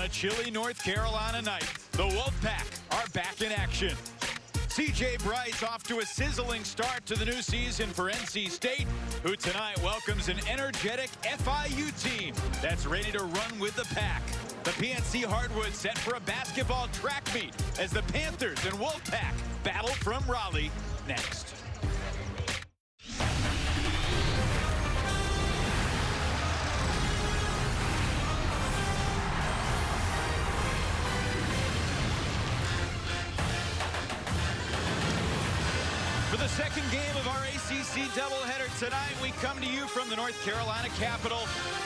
a chilly North Carolina night, the Wolfpack are back in action. C.J. Bryce off to a sizzling start to the new season for NC State, who tonight welcomes an energetic FIU team that's ready to run with the pack. The PNC Hardwood set for a basketball track meet as the Panthers and Wolfpack battle from Raleigh next. For the second game of our ACC doubleheader tonight, we come to you from the North Carolina Capitol.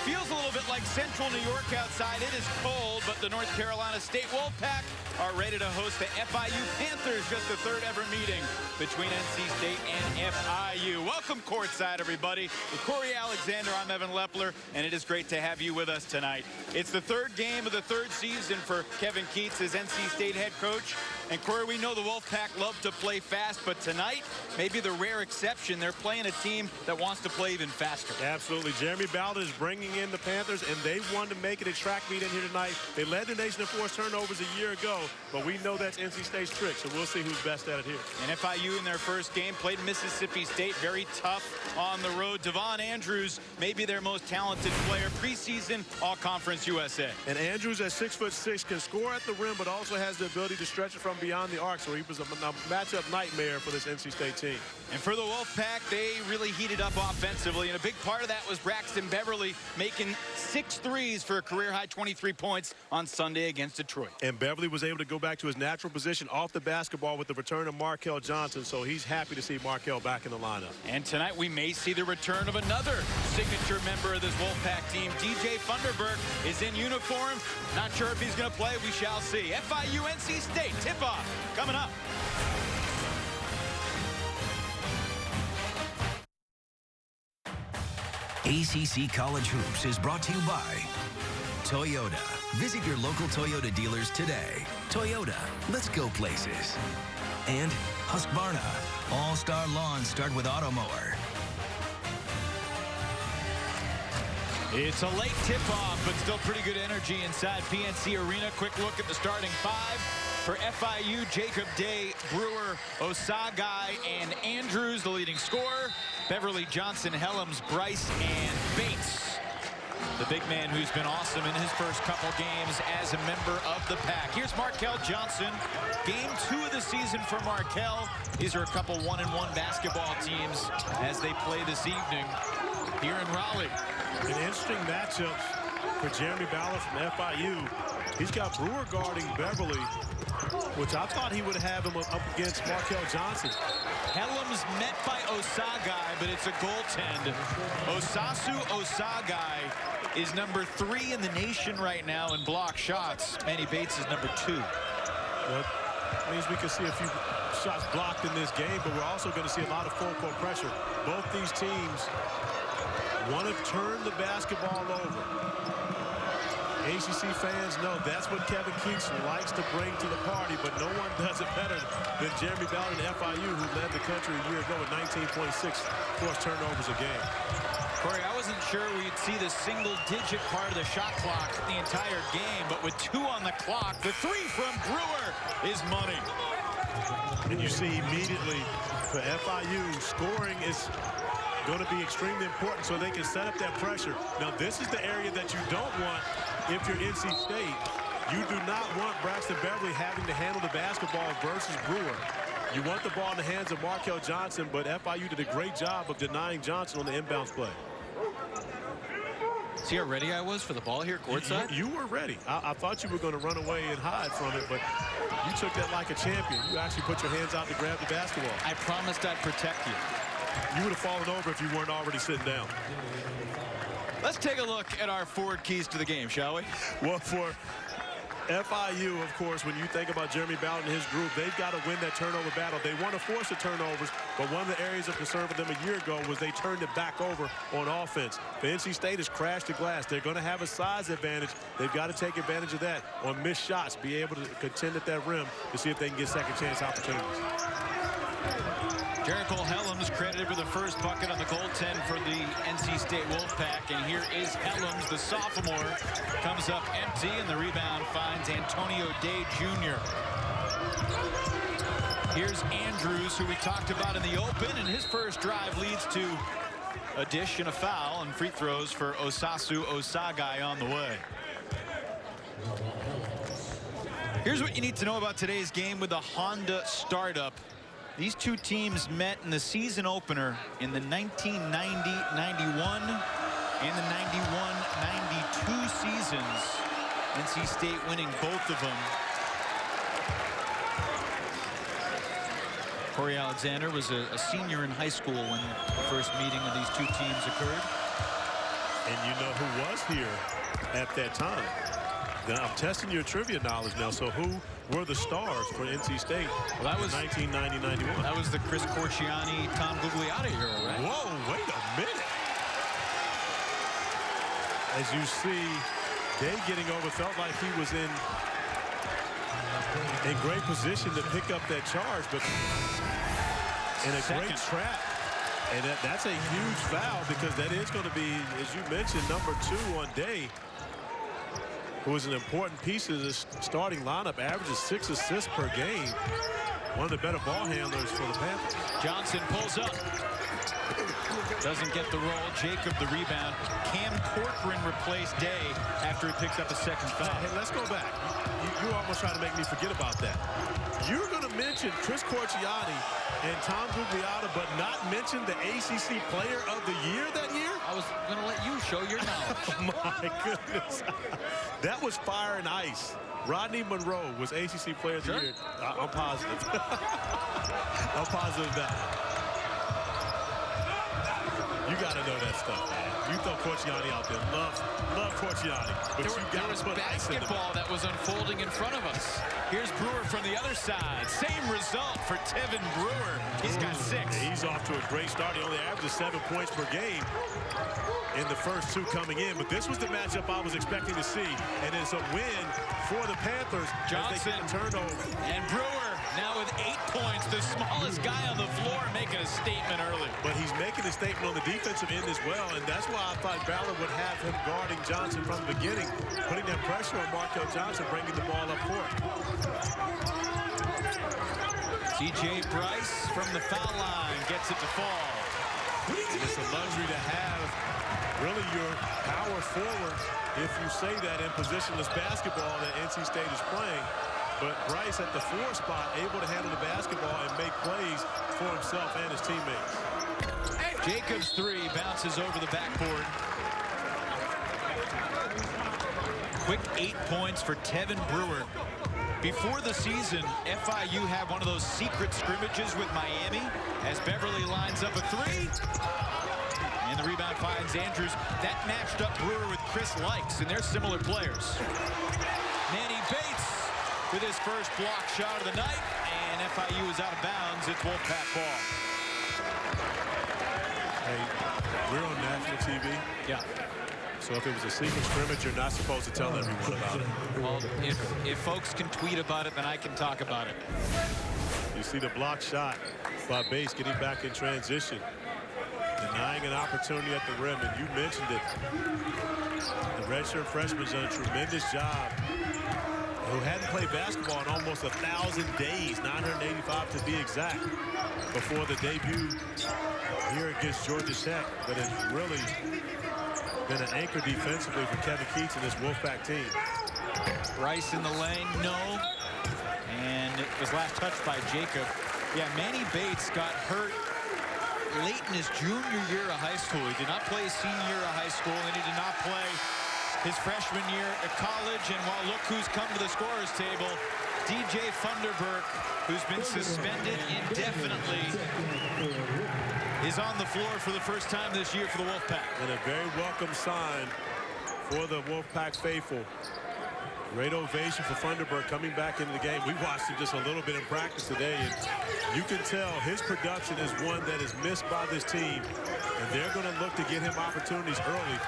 Feels a little bit like central New York outside. It is cold, but the North Carolina State Wolfpack are ready to host the FIU Panthers, just the third ever meeting between NC State and FIU. Welcome courtside, everybody. With Corey Alexander, I'm Evan Lepler, and it is great to have you with us tonight. It's the third game of the third season for Kevin Keatts as NC State head coach. And Corey, we know the Wolfpack love to play fast, but tonight, maybe the rare exception, they're playing a team that wants to play even faster. Absolutely. Jeremy Ballard is bringing in the Panthers, and they wanted to make it a track meet in here tonight. They led the nation in forced turnovers a year ago, but we know that's NC State's trick, so we'll see who's best at it here. And FIU in their first game played Mississippi State, very tough on the road. Devon Andrews, maybe their most talented player, preseason All-Conference USA. And Andrews at 6'6", can score at the rim, but also has the ability to stretch it from beyond the arc, so he was a matchup nightmare for this NC State team. And for the Wolfpack, they really heated up offensively, and a big part of that was Braxton Beverly making 6 threes for a career-high 23 points on Sunday against Detroit. And Beverly was able to go back to his natural position off the basketball with the return of Markel Johnson, so he's happy to see Markel back in the lineup. And tonight we may see the return of another signature member of this Wolfpack team. DJ Funderburk is in uniform. Not sure if he's going to play. We shall see. FIU NC State tip-off coming up. ACC College Hoops is brought to you by Toyota. Visit your local Toyota dealers today. Toyota, let's go places. And Husqvarna, all-star lawns start with Automower. It's a late tip-off, but still pretty good energy inside PNC Arena. Quick look at the starting five. For FIU, Jacob Day, Brewer, Osagai, and Andrews, the leading scorer. Beverly, Johnson, Helms, Bryce, and Bates, the big man who's been awesome in his first couple games as a member of the pack. Here's Markel Johnson. Game 2 of the season for Markel. These are a couple 1-and-1 basketball teams as they play this evening here in Raleigh. An interesting matchup for Jeremy Ballard from FIU. He's got Brewer guarding Beverly, which I thought he would have him up against Markel Johnson. Helms met by Osagai, but it's a goaltend. Osasu Osagai is number 3 in the nation right now in block shots. Manny Bates is number 2. Well, that means we can see a few shots blocked in this game, but we're also going to see a lot of full-court pressure. Both these teams want to turn the basketball over. ACC fans know that's what Kevin Keatts likes to bring to the party, but no one does it better than Jeremy Ballard and FIU, who led the country a year ago with 19.6 forced turnovers a game. Corey, I wasn't sure we'd see the single-digit part of the shot clock the entire game, but with 2 on the clock, the 3 from Brewer is money. And you see immediately for FIU, scoring is going to be extremely important so they can set up that pressure. Now, this is the area that you don't want if you're NC State. You do not want Braxton Beverly having to handle the basketball versus Brewer. You want the ball in the hands of Markel Johnson, but FIU did a great job of denying Johnson on the inbounds play. See how ready I was for the ball here courtside? You were ready. I thought you were going to run away and hide from it, but you took that like a champion. You actually put your hands out to grab the basketball. I promised I'd protect you. You would have fallen over if you weren't already sitting down. Let's take a look at our forward keys to the game, shall we? Well, for FIU, of course, when you think about Jeremy Ballard and his group, they've got to win that turnover battle. They want to force the turnovers, but one of the areas of concern for them a year ago was they turned it back over on offense. The NC State has crashed the glass. They're going to have a size advantage. They've got to take advantage of that on missed shots, be able to contend at that rim to see if they can get second chance opportunities. Jericho Helms credited with the first bucket on the goaltend for the NC State Wolfpack. And here is Helms, the sophomore, comes up empty, and the rebound finds Antonio Day Jr. Here's Andrews, who we talked about in the open, and his first drive leads to a dish and a foul, and free throws for Osasu Osagai on the way. Here's what you need to know about today's game with the Honda startup. These two teams met in the season opener in the 1990-91 and the 91-92 seasons. NC State winning both of them. Corey Alexander was a senior in high school when the first meeting of these two teams occurred. And you know who was here at that time. Now, I'm testing your trivia knowledge now. So who were the stars for NC State in 1990-91? That was the Chris Corciani, Tom Gugliotta era, right? Whoa, wait a minute. As you see, Day getting over, felt like he was in great position to pick up that charge, but in a great trap. And that's a huge foul, because that is going to be, as you mentioned, number 2 on Day, who is an important piece of this starting lineup, averages 6 assists per game. One of the better ball handlers for the Panthers. Johnson pulls up. Doesn't get the roll. Jacob the rebound. Cam Corcoran replaced Day after he picks up a second foul. Hey, let's go back. You almost trying to make me forget about that. You're going to mention Chris Corciani and Tom Gugliotta, but not mention the ACC Player of the Year that year? I was going to let you show your knowledge. Oh, my goodness. That was fire and ice. Rodney Monroe was ACC Player of the Year. I'm positive. I'm positive of that. You got to know that stuff, man. You throw Corciani out there. Love Corciani. But there was basketball that was unfolding in front of us. Here's Brewer from the other side. Same result for Tevin Brewer. He's got 6. He's off to a great start. He only averages 7 points per game in the first 2 coming in. But this was the matchup I was expecting to see. And it's a win for the Panthers. Johnson turnover. And Brewer now with 8 points. The smallest guy on the floor making a statement early. But he's making a statement on the defensive end as well. And that's why I thought Ballard would have him guarding Johnson from the beginning, putting that pressure on Markel Johnson, bringing the ball up court. TJ Bryce from the foul line gets it to fall. It's a luxury to have really your power forward, if you say that, in positionless basketball that NC State is playing. But Bryce at the 4 spot, able to handle the basketball and make plays for himself and his teammates. Jacobs' 3 bounces over the backboard. Quick 8 points for Tevin Brewer. Before the season, FIU had one of those secret scrimmages with Miami as Beverly lines up a 3. And the rebound finds Andrews. That matched up Brewer with Chris Likes, and they're similar players. Manny Bates with his first block shot of the night, and FIU is out of bounds. It's Wolfpack ball. Hey, we're on national TV. Yeah. So if it was a secret scrimmage, you're not supposed to tell everyone about it. Well, if folks can tweet about it, then I can talk about it. You see the block shot by Bates getting back in transition, denying an opportunity at the rim, and you mentioned it. The redshirt freshman's done a tremendous job. Who hadn't played basketball in almost 1,000 days, 985 to be exact, before the debut here against Georgia Tech, but has really been an anchor defensively for Kevin Keats and this Wolfpack team. Bryce in the lane, no. And it was last touched by Jacob. Yeah, Manny Bates got hurt late in his junior year of high school. He did not play his senior year of high school, and he did not play his freshman year at college. And while look who's come to the scorer's table, DJ Funderburk, who's been suspended indefinitely, is on the floor for the first time this year for the Wolfpack. And a very welcome sign for the Wolfpack faithful. Great ovation for Funderburk coming back into the game. We watched him just a little bit in practice today, and you can tell his production is one that is missed by this team, and they're going to look to get him opportunities early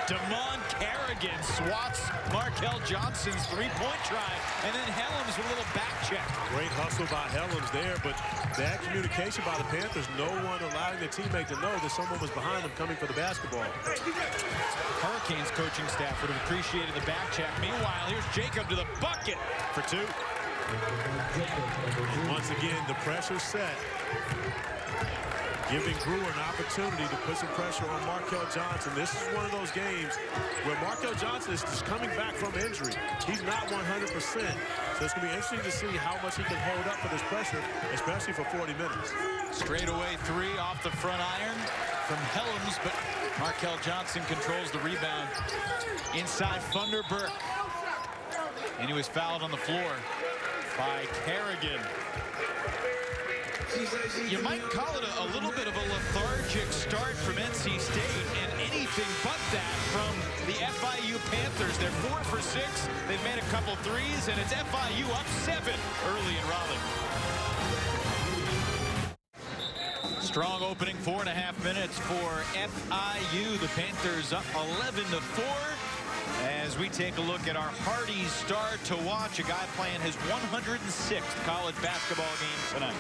Damon Kerrigan swats Markel Johnson's three-point try, and then Helms with a little back check. Great hustle by Helms there, but bad communication by the Panthers. No one allowing their teammate to know that someone was behind them coming for the basketball. Hurricanes coaching staff would have appreciated the back check. Meanwhile, here's Jacob to the bucket for two. Once again, the pressure set, giving Brewer an opportunity to put some pressure on Markel Johnson. This is one of those games where Markel Johnson is just coming back from injury. He's not 100%. So it's going to be interesting to see how much he can hold up for this pressure, especially for 40 minutes. Straightaway three off the front iron from Helms, but Markel Johnson controls the rebound inside Funderburk. And he was fouled on the floor by Kerrigan. You might call it a little bit of a lethargic start from NC State, and anything but that from the FIU Panthers. They're 4 for 6. They've made a couple threes, and it's FIU up 7 early in Raleigh. Strong opening 4.5 minutes for FIU. The Panthers up 11-4. As we take a look at our hardy star to watch, a guy playing his 106th college basketball game tonight.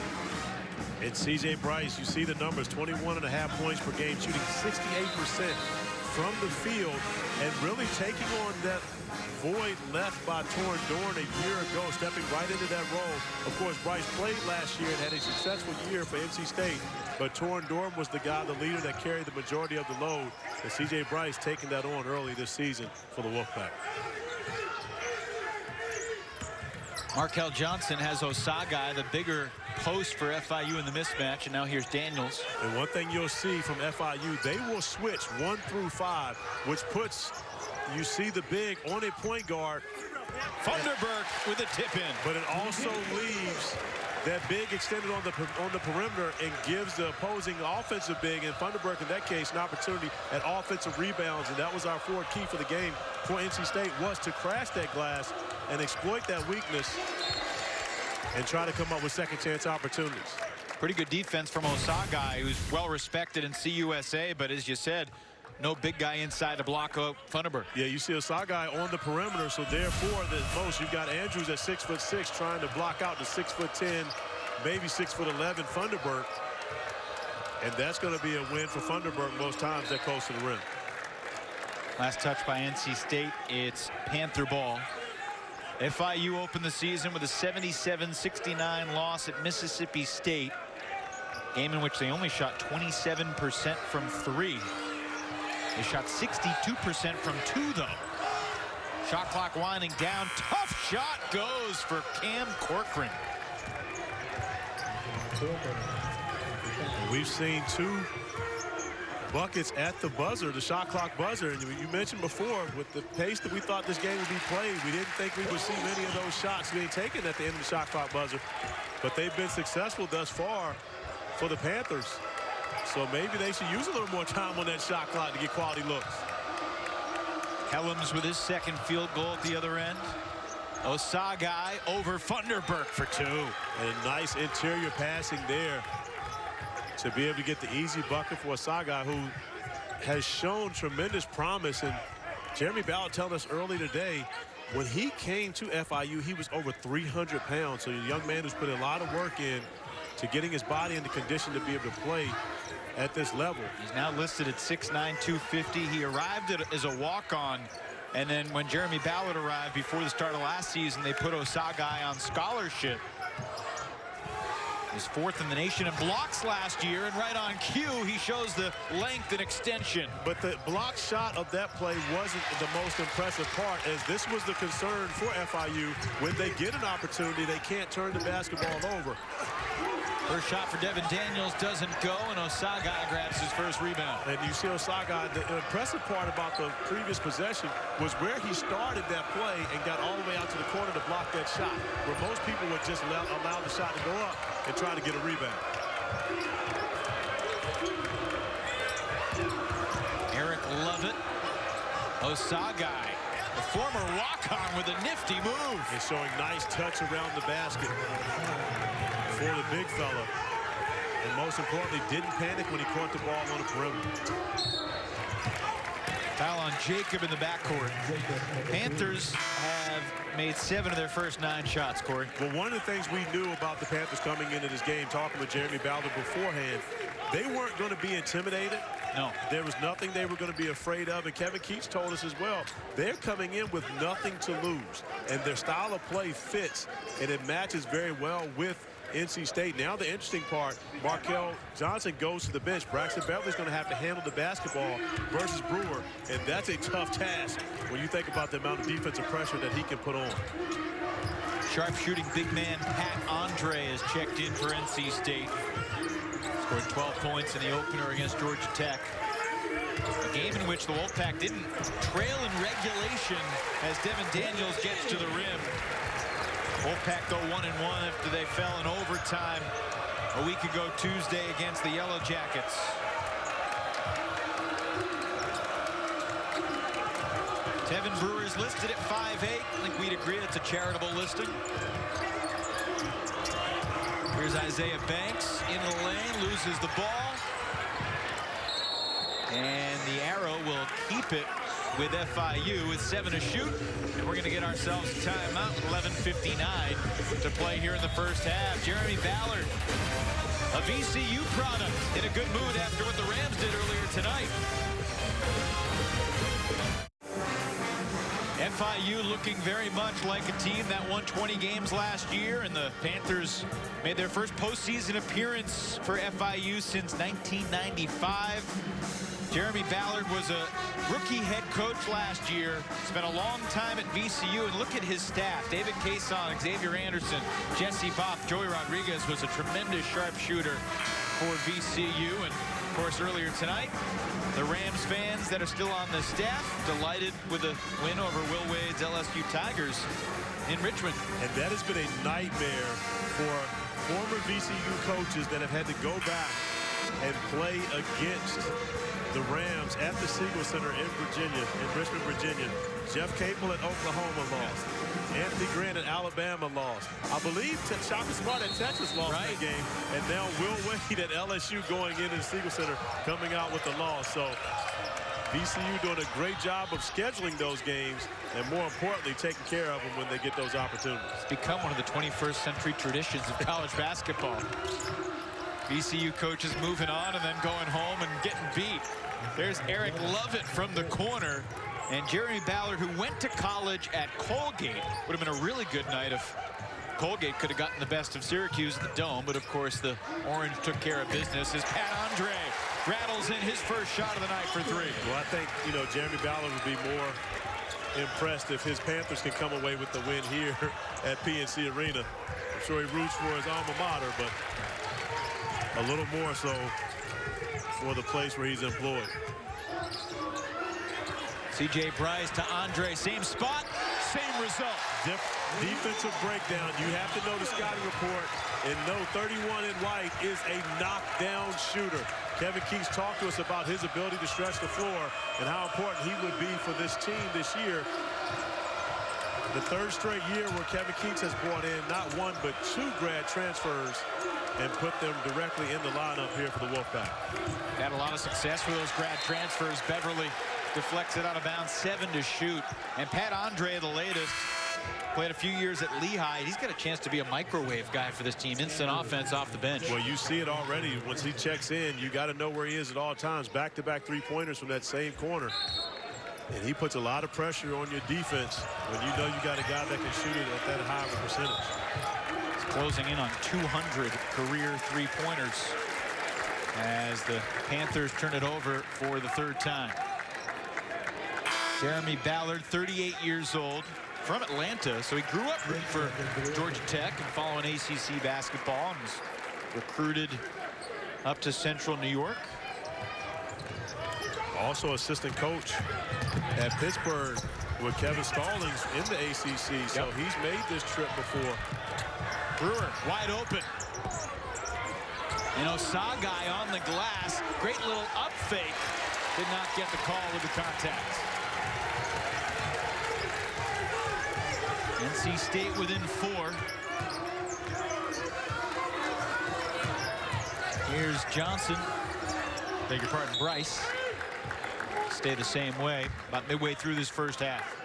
It's C.J. Bryce. You see the numbers, 21.5 points per game, shooting 68% from the field, and really taking on that void left by Torrin Dorn a year ago, stepping right into that role. Of course, Bryce played last year and had a successful year for NC State, but Torrin Dorn was the guy, the leader that carried the majority of the load, and C.J. Bryce taking that on early this season for the Wolfpack. Markel Johnson has Osagai, the bigger post for FIU in the mismatch, and now here's Daniels. And one thing you'll see from FIU, they will switch 1 through 5, which puts, you see the big on a point guard. Funderburk with a tip in. But it also leaves that big extended on the perimeter and gives the opposing offensive big, and Funderburk in that case, an opportunity at offensive rebounds, and that was our forward key for the game for NC State, was to crash that glass and exploit that weakness and try to come up with second chance opportunities. Pretty good defense from Osagai, who's well respected in CUSA, but as you said, no big guy inside to block up Funderburk. Yeah, you see Osagai on the perimeter, so therefore, the most, you've got Andrews at 6'6", trying to block out the 6'10", maybe 6'11" Funderburk. And that's going to be a win for Funderburk most times that close to the rim. Last touch by NC State, it's Panther ball. FIU opened the season with a 77-69 loss at Mississippi State. Game in which they only shot 27% from 3. They shot 62% from 2, though. Shot clock winding down. Tough shot goes for Cam Corcoran. We've seen 2 buckets at the buzzer, the shot clock buzzer. And you mentioned before, with the pace that we thought this game would be played, we didn't think we would see many of those shots being taken at the end of the shot clock buzzer. But they've been successful thus far for the Panthers. So maybe they should use a little more time on that shot clock to get quality looks. Helms with his second field goal at the other end. Osagai over Funderburk for 2. And nice interior passing there to be able to get the easy bucket for Osagai, who has shown tremendous promise. And Jeremy Ballard telling us early today, when he came to FIU, he was over 300 pounds. So a young man who's put a lot of work in to getting his body into condition to be able to play at this level. He's now listed at 6'9", 250. He arrived as a walk-on, and then when Jeremy Ballard arrived before the start of last season, they put Osagai on scholarship. He's 4th in the nation in blocks last year, and right on cue, he shows the length and extension. But the block shot of that play wasn't the most impressive part, as this was the concern for FIU. When they get an opportunity, they can't turn the basketball over. First shot for Devin Daniels doesn't go, and Osagai grabs his first rebound. And you see Osagai, the impressive part about the previous possession was where he started that play and got all the way out to the corner to block that shot, where most people would just allow the shot to go up and try to get a rebound. Eric Lovett, Osagai, the former walk-on with a nifty move. And showing nice touch around the basket for the big fella. And most importantly, didn't panic when he caught the ball on the perimeter. Foul on Jacob in the backcourt. Panthers have made 7 of their first 9 shots, Corey. Well, one of the things we knew about the Panthers coming into this game, talking with Jeremy Ballard beforehand, they weren't going to be intimidated. No. There was nothing they were going to be afraid of. And Kevin Keats told us as well, they're coming in with nothing to lose. And their style of play fits, and it matches very well with NC State. Now the interesting part, Markel Johnson goes to the bench. Braxton Beverly's going to have to handle the basketball versus Brewer, and that's a tough task when you think about the amount of defensive pressure that he can put on. Sharpshooting big man Pat Andre is checked in for NC State. Scored 12 points in the opener against Georgia Tech. A game in which the Wolfpack didn't trail in regulation as Devin Daniels gets to the rim. Wolfpack go 1-1 after they fell in overtime a week ago Tuesday against the Yellow Jackets. Tevin Brewer is listed at 5'8". I think we'd agree it's a charitable listing. Here's Isaiah Banks in the lane, loses the ball. And the Arrow will keep it with FIU with 7 to shoot. And we're going to get ourselves a timeout with 11:59 to play here in the first half. Jeremy Ballard, a VCU product, in a good mood after what the Rams did earlier tonight. FIU looking very much like a team that won 20 games last year, and the Panthers made their first postseason appearance for FIU since 1995. Jeremy Ballard was a rookie head coach last year, spent a long time at VCU, and look at his staff. David Cason, Xavier Anderson, Jesse Bopp, Joey Rodriguez was a tremendous sharpshooter for VCU. And of course, earlier tonight, the Rams fans that are still on the staff delighted with a win over Will Wade's LSU Tigers in Richmond. And that has been a nightmare for former VCU coaches that have had to go back and play against the Rams at the Siegel Center in Virginia, in Richmond, Virginia. Jeff Capel at Oklahoma lost. Anthony Grant at Alabama lost. I believe Shaka Smart at Texas lost that game. And now Will Wade at LSU going into the Siegel Center, coming out with the loss. So VCU doing a great job of scheduling those games, and more importantly, taking care of them when they get those opportunities. It's become one of the 21st century traditions of college basketball. VCU coaches moving on and then going home and getting beat. There's Eric Lovett from the corner. And Jeremy Ballard, who went to college at Colgate, would have been a really good night if Colgate could have gotten the best of Syracuse at the Dome. But of course, the Orange took care of business as Pat Andre rattles in his first shot of the night for 3. Well, I think, Jeremy Ballard would be more impressed if his Panthers can come away with the win here at PNC Arena. I'm sure he roots for his alma mater, but a little more so for the place where he's employed. C.J. Bryce to Andre, same spot, same result. Defensive breakdown. You have to know the scouting report and know 31 in white is a knockdown shooter. Kevin Keats talked to us about his ability to stretch the floor and how important he would be for this team this year. The 3rd straight year where Kevin Keats has brought in not 1 but 2 grad transfers and put them directly in the lineup here for the Wolfpack. Had a lot of success with those grad transfers. Beverly deflects it out of bounds, 7 to shoot. And Pat Andre, the latest, played a few years at Lehigh. He's got a chance to be a microwave guy for this team. Instant offense off the bench. Well, you see it already. Once he checks in, you got to know where he is at all times. Back-to-back 3-pointers from that same corner. And he puts a lot of pressure on your defense when you know you got a guy that can shoot it at that high of a percentage. He's closing in on 200 career 3-pointers as the Panthers turn it over for the 3rd time. Jeremy Ballard, 38 years old, from Atlanta, so he grew up rooting for Georgia Tech and following ACC basketball, and was recruited up to Central New York. Also assistant coach at Pittsburgh with Kevin Stallings in the ACC, so he's made this trip before. Brewer wide open. And Osagai on the glass. Great little up fake. Did not get the call with the contact. NC State within 4. Here's Johnson. Beg your pardon, Bryce. stay the same way about midway through this first half.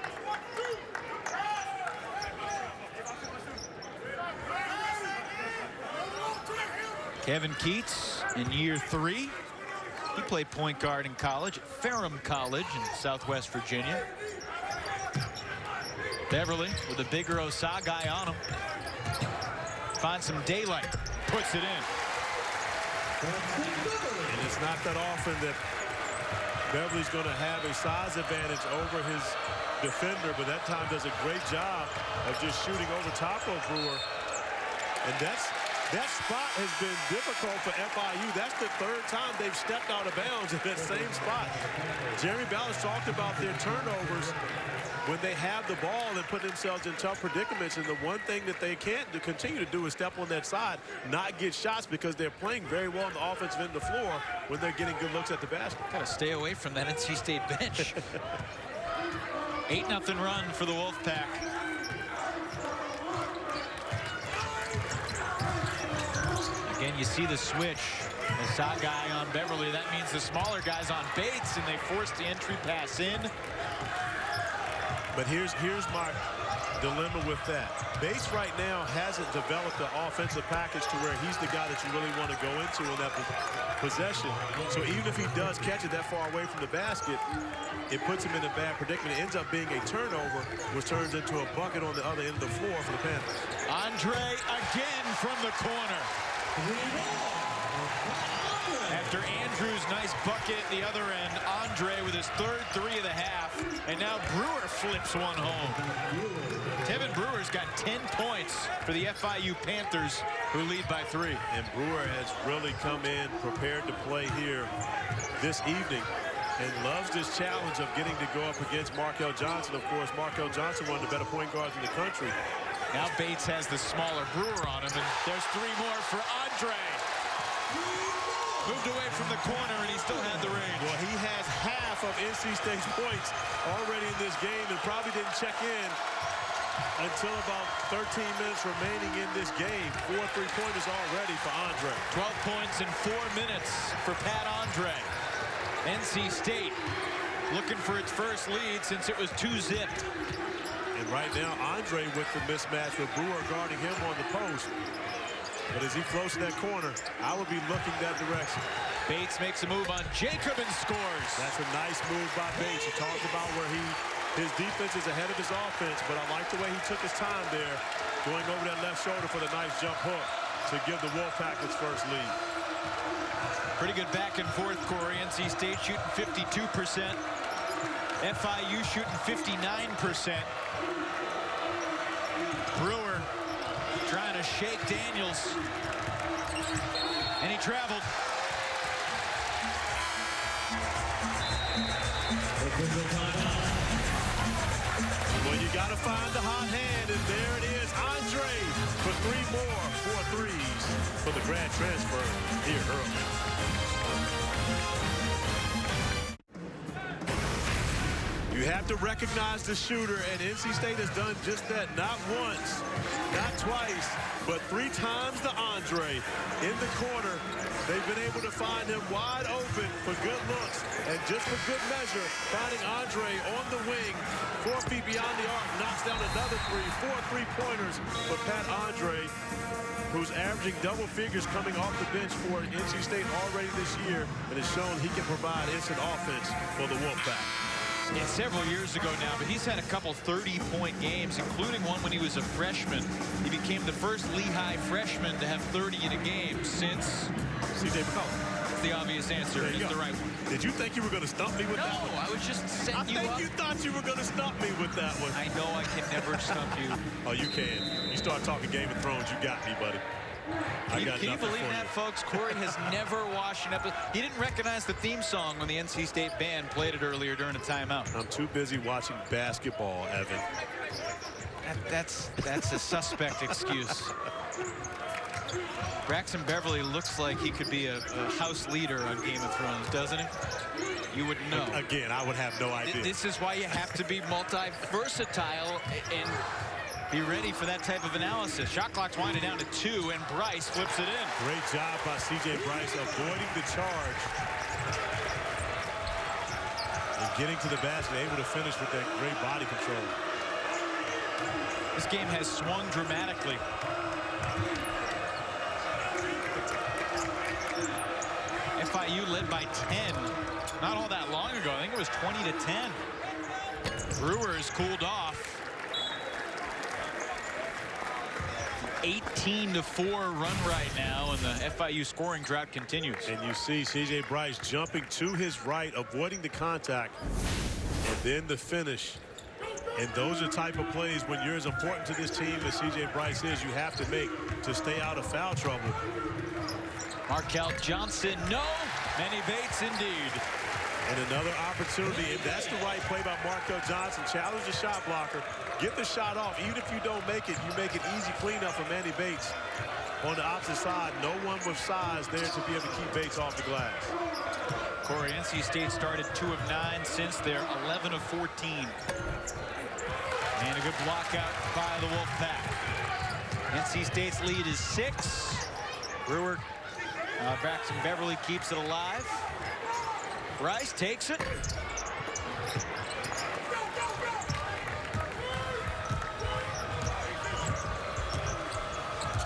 Kevin Keats in year 3. He played point guard in college at Ferrum College in Southwest Virginia. Beverly with a bigger Osai guy on him. Finds some daylight. Puts it in. And it's not that often that Beverly's going to have a size advantage over his defender, but that time does a great job of just shooting over top of Brewer. And that spot has been difficult for FIU. That's the 3rd time they've stepped out of bounds in that same spot. Jeremy Ballas talked about their turnovers when they have the ball and put themselves in tough predicaments. And the one thing that they can't continue to do is step on that side, not get shots, because they're playing very well on the offensive end of the floor when they're getting good looks at the basket. Got to stay away from that NC State bench. 8-0 run for the Wolfpack. Again, you see the switch. The side guy on Beverly. That means the smaller guy's on Bates, and they force the entry pass in. But here's my dilemma with that. Bates right now hasn't developed the offensive package to where he's the guy that you really want to go into in that possession. So even if he does catch it that far away from the basket, it puts him in a bad predicament. It ends up being a turnover, which turns into a bucket on the other end of the floor for the Panthers. Andre again from the corner. After Andrews' nice bucket at the other end, Andre with his 3rd 3 of the half, and now Brewer flips one home. Tevin Brewer's got 10 points for the FIU Panthers, who lead by 3. And Brewer has really come in prepared to play here this evening and loves this challenge of getting to go up against Markel Johnson. Of course, Markel Johnson, one of the better point guards in the country. Now Bates has the smaller Brewer on him, and there's 3 more for Andre. Moved away from the corner, and he still had the range. Well, he has half of NC State's points already in this game and probably didn't check in until about 13 minutes remaining in this game. 4 3-pointers already for Andre. 12 points in 4 minutes for Pat Andre. NC State looking for its first lead since it was 2-zip. And right now, Andre with the mismatch with Brewer guarding him on the post. But as he floats to that corner, I would be looking that direction. Bates makes a move on Jacob and scores. That's a nice move by Bates. He talked about where his defense is ahead of his offense, but I like the way he took his time there, going over that left shoulder for the nice jump hook to give the Wolfpack its first lead. Pretty good back and forth, Corey. NC State shooting 52%. FIU shooting 59%. Brewer trying to shake Daniels, and he traveled. Well, you got to find the hot hand, and there it is. Andre for 3 more, 4 threes for the grad transfer here early. You have to recognize the shooter, and NC State has done just that, not once, not twice, but 3 times to Andre in the corner. They've been able to find him wide open for good looks, and just for good measure, finding Andre on the wing, 4 feet beyond the arc, knocks down another 3, 4 3-pointers for Pat Andre, who's averaging double figures coming off the bench for NC State already this year, and has shown he can provide instant offense for the Wolfpack. Yeah, several years ago now, but he's had a couple 30-point games, including one when he was a freshman. He became the first Lehigh freshman to have 30 in a game since C.J. McCollum. That's the obvious answer. It's the right one. Did you think you were going to stump me with that one? No, I was just setting you up. I think you thought you were going to stump me with that one. I know I can never stump you. Oh, you can. You start talking Game of Thrones, you got me, buddy. Can you believe that, folks? Corey has never watched an episode. He didn't recognize the theme song when the NC State band played it earlier during a timeout. I'm too busy watching basketball, Evan. That's a suspect excuse. Braxton Beverly looks like he could be a house leader on Game of Thrones, doesn't he? You wouldn't know. Again, I would have no idea. This is why you have to be multi-versatile and be ready for that type of analysis. Shot clock's winding down to 2, and Bryce flips it in. Great job by C.J. Bryce avoiding the charge and getting to the basket, able to finish with that great body control. This game has swung dramatically. FIU led by 10 not all that long ago. I think it was 20-10. Brewers cooled off. 18-4 run right now, and the FIU scoring drought continues. And you see C.J. Bryce jumping to his right, avoiding the contact, and then the finish. And those are the type of plays, when you're as important to this team as C.J. Bryce is, you have to make to stay out of foul trouble. Markel Johnson, no. Manny Bates indeed. And another opportunity, and that's the right play by Markel Johnson. Challenge the shot blocker, get the shot off. Even if you don't make it, you make an easy cleanup for Manny Bates. On the opposite side, no one with size there to be able to keep Bates off the glass. Corey, NC State started 2 of 9 since they're 11 of 14. And a good block out by the Wolfpack. NC State's lead is 6. Brewer, Braxton Beverly keeps it alive. Bryce takes it.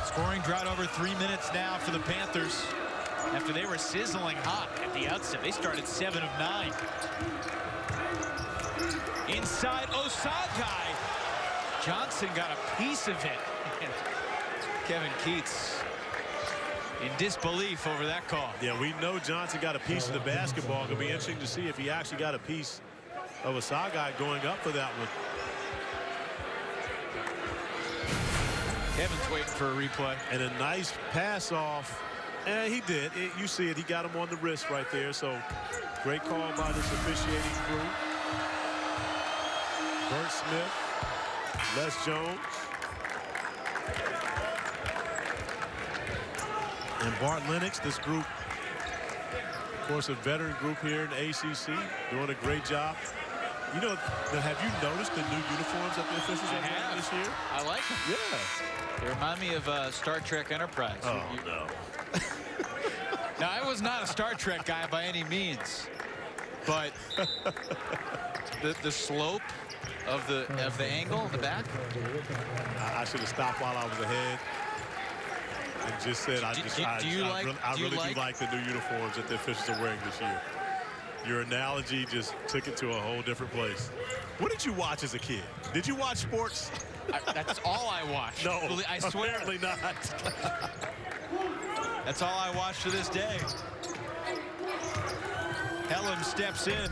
Scoring drought over 3 minutes now for the Panthers. After they were sizzling hot at the outset, they started 7 of 9. Inside Osagai. Johnson got a piece of it. Kevin Keats in disbelief over that call. Yeah, we know Johnson got a piece of the basketball. It'll be interesting to see if he actually got a piece of Osagai going up for that one. Kevin's waiting for a replay. And a nice pass off. And he did. You see it. He got him on the wrist right there. So great call by this officiating crew. Bert Smith, Les Jones, and Bart Lennox. This group, of course, a veteran group here in the ACC, doing a great job. You know, have you noticed the new uniforms that the officials are wearing this year? I like them. Yeah. They remind me of Star Trek Enterprise. Oh, no. Now, I was not a Star Trek guy by any means, but the slope of the angle of the back. I should have stopped while I was ahead and just said I really do like the new uniforms that the officials are wearing this year. Your analogy just took it to a whole different place. What did you watch as a kid? Did you watch sports? That's all I watched. No, I swear. Apparently not. That's all I watch to this day. Helm steps in.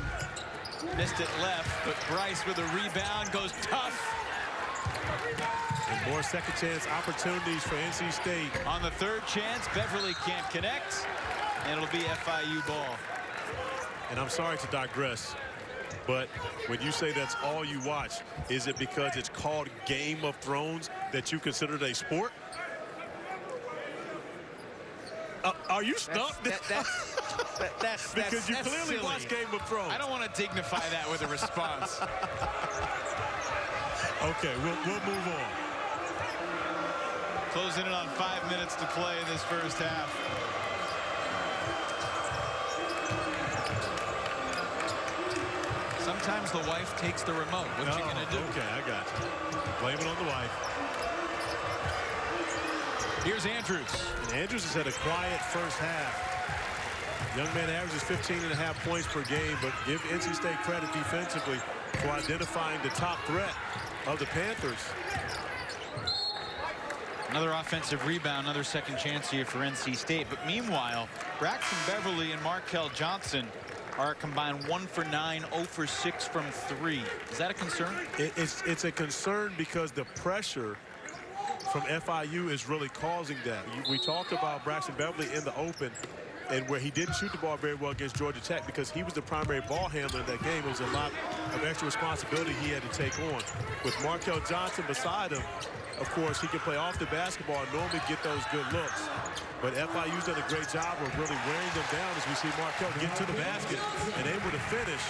Missed it left, but Bryce with a rebound goes tough. And more second chance opportunities for NC State. On the third chance, Beverly can't connect, and it'll be FIU ball. And I'm sorry to digress, but when you say that's all you watch, is it because it's called Game of Thrones that you consider it a sport? Are you stumped? That's because you clearly silly. watch Game of Thrones. I don't want to dignify that with a response. Okay, we'll move on. Closing in on 5 minutes to play in this first half. Sometimes the wife takes the remote. What you gonna do? Okay, I got you. Blame it on the wife. Here's Andrews. And Andrews has had a quiet first half. Young man averages 15.5 points per game, but give NC State credit defensively for identifying the top threat of the Panthers. Another offensive rebound, another second chance here for NC State. But meanwhile, Braxton Beverly and Markel Johnson are combined 1 for 9, 0 for 6 from 3. Is that a concern? It's a concern because the pressure from FIU is really causing that. We talked about Braxton Beverly in the open, and where he didn't shoot the ball very well against Georgia Tech because he was the primary ball handler in that game. It was a lot of extra responsibility he had to take on. With Markel Johnson beside him, of course, he can play off the basketball and normally get those good looks. But FIU's done a great job of really wearing them down as we see Markel get to the basket and able to finish.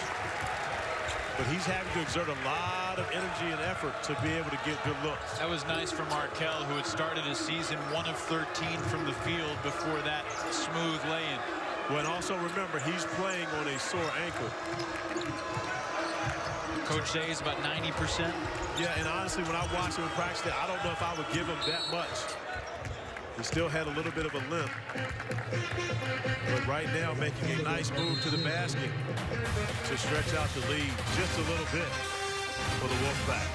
But he's having to exert a lot of energy and effort to be able to get good looks. That was nice for Markel, who had started his season 1 of 13 from the field before that smooth lay-in. Well, and also remember, he's playing on a sore ankle. Coach say he's about 90%. Yeah, and honestly, when I watched him in practice, I don't know if I would give him that much. He still had a little bit of a limp. But right now, making a nice move to the basket to stretch out the lead just a little bit for the Wolfpack.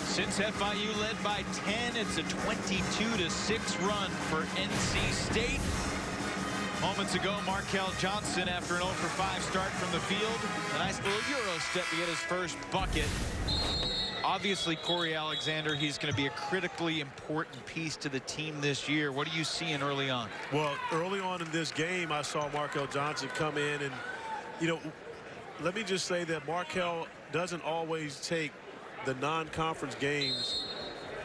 Since FIU led by 10, it's a 22-6 run for NC State. Moments ago, Markel Johnson, after an 0-for-5 start from the field, a nice little Euro step to get his first bucket. Obviously, Corey Alexander, he's going to be a critically important piece to the team this year. What are you seeing early on? Well, early on in this game, I saw Markel Johnson come in, and, you know, let me just say that Markel doesn't always take the non-conference games,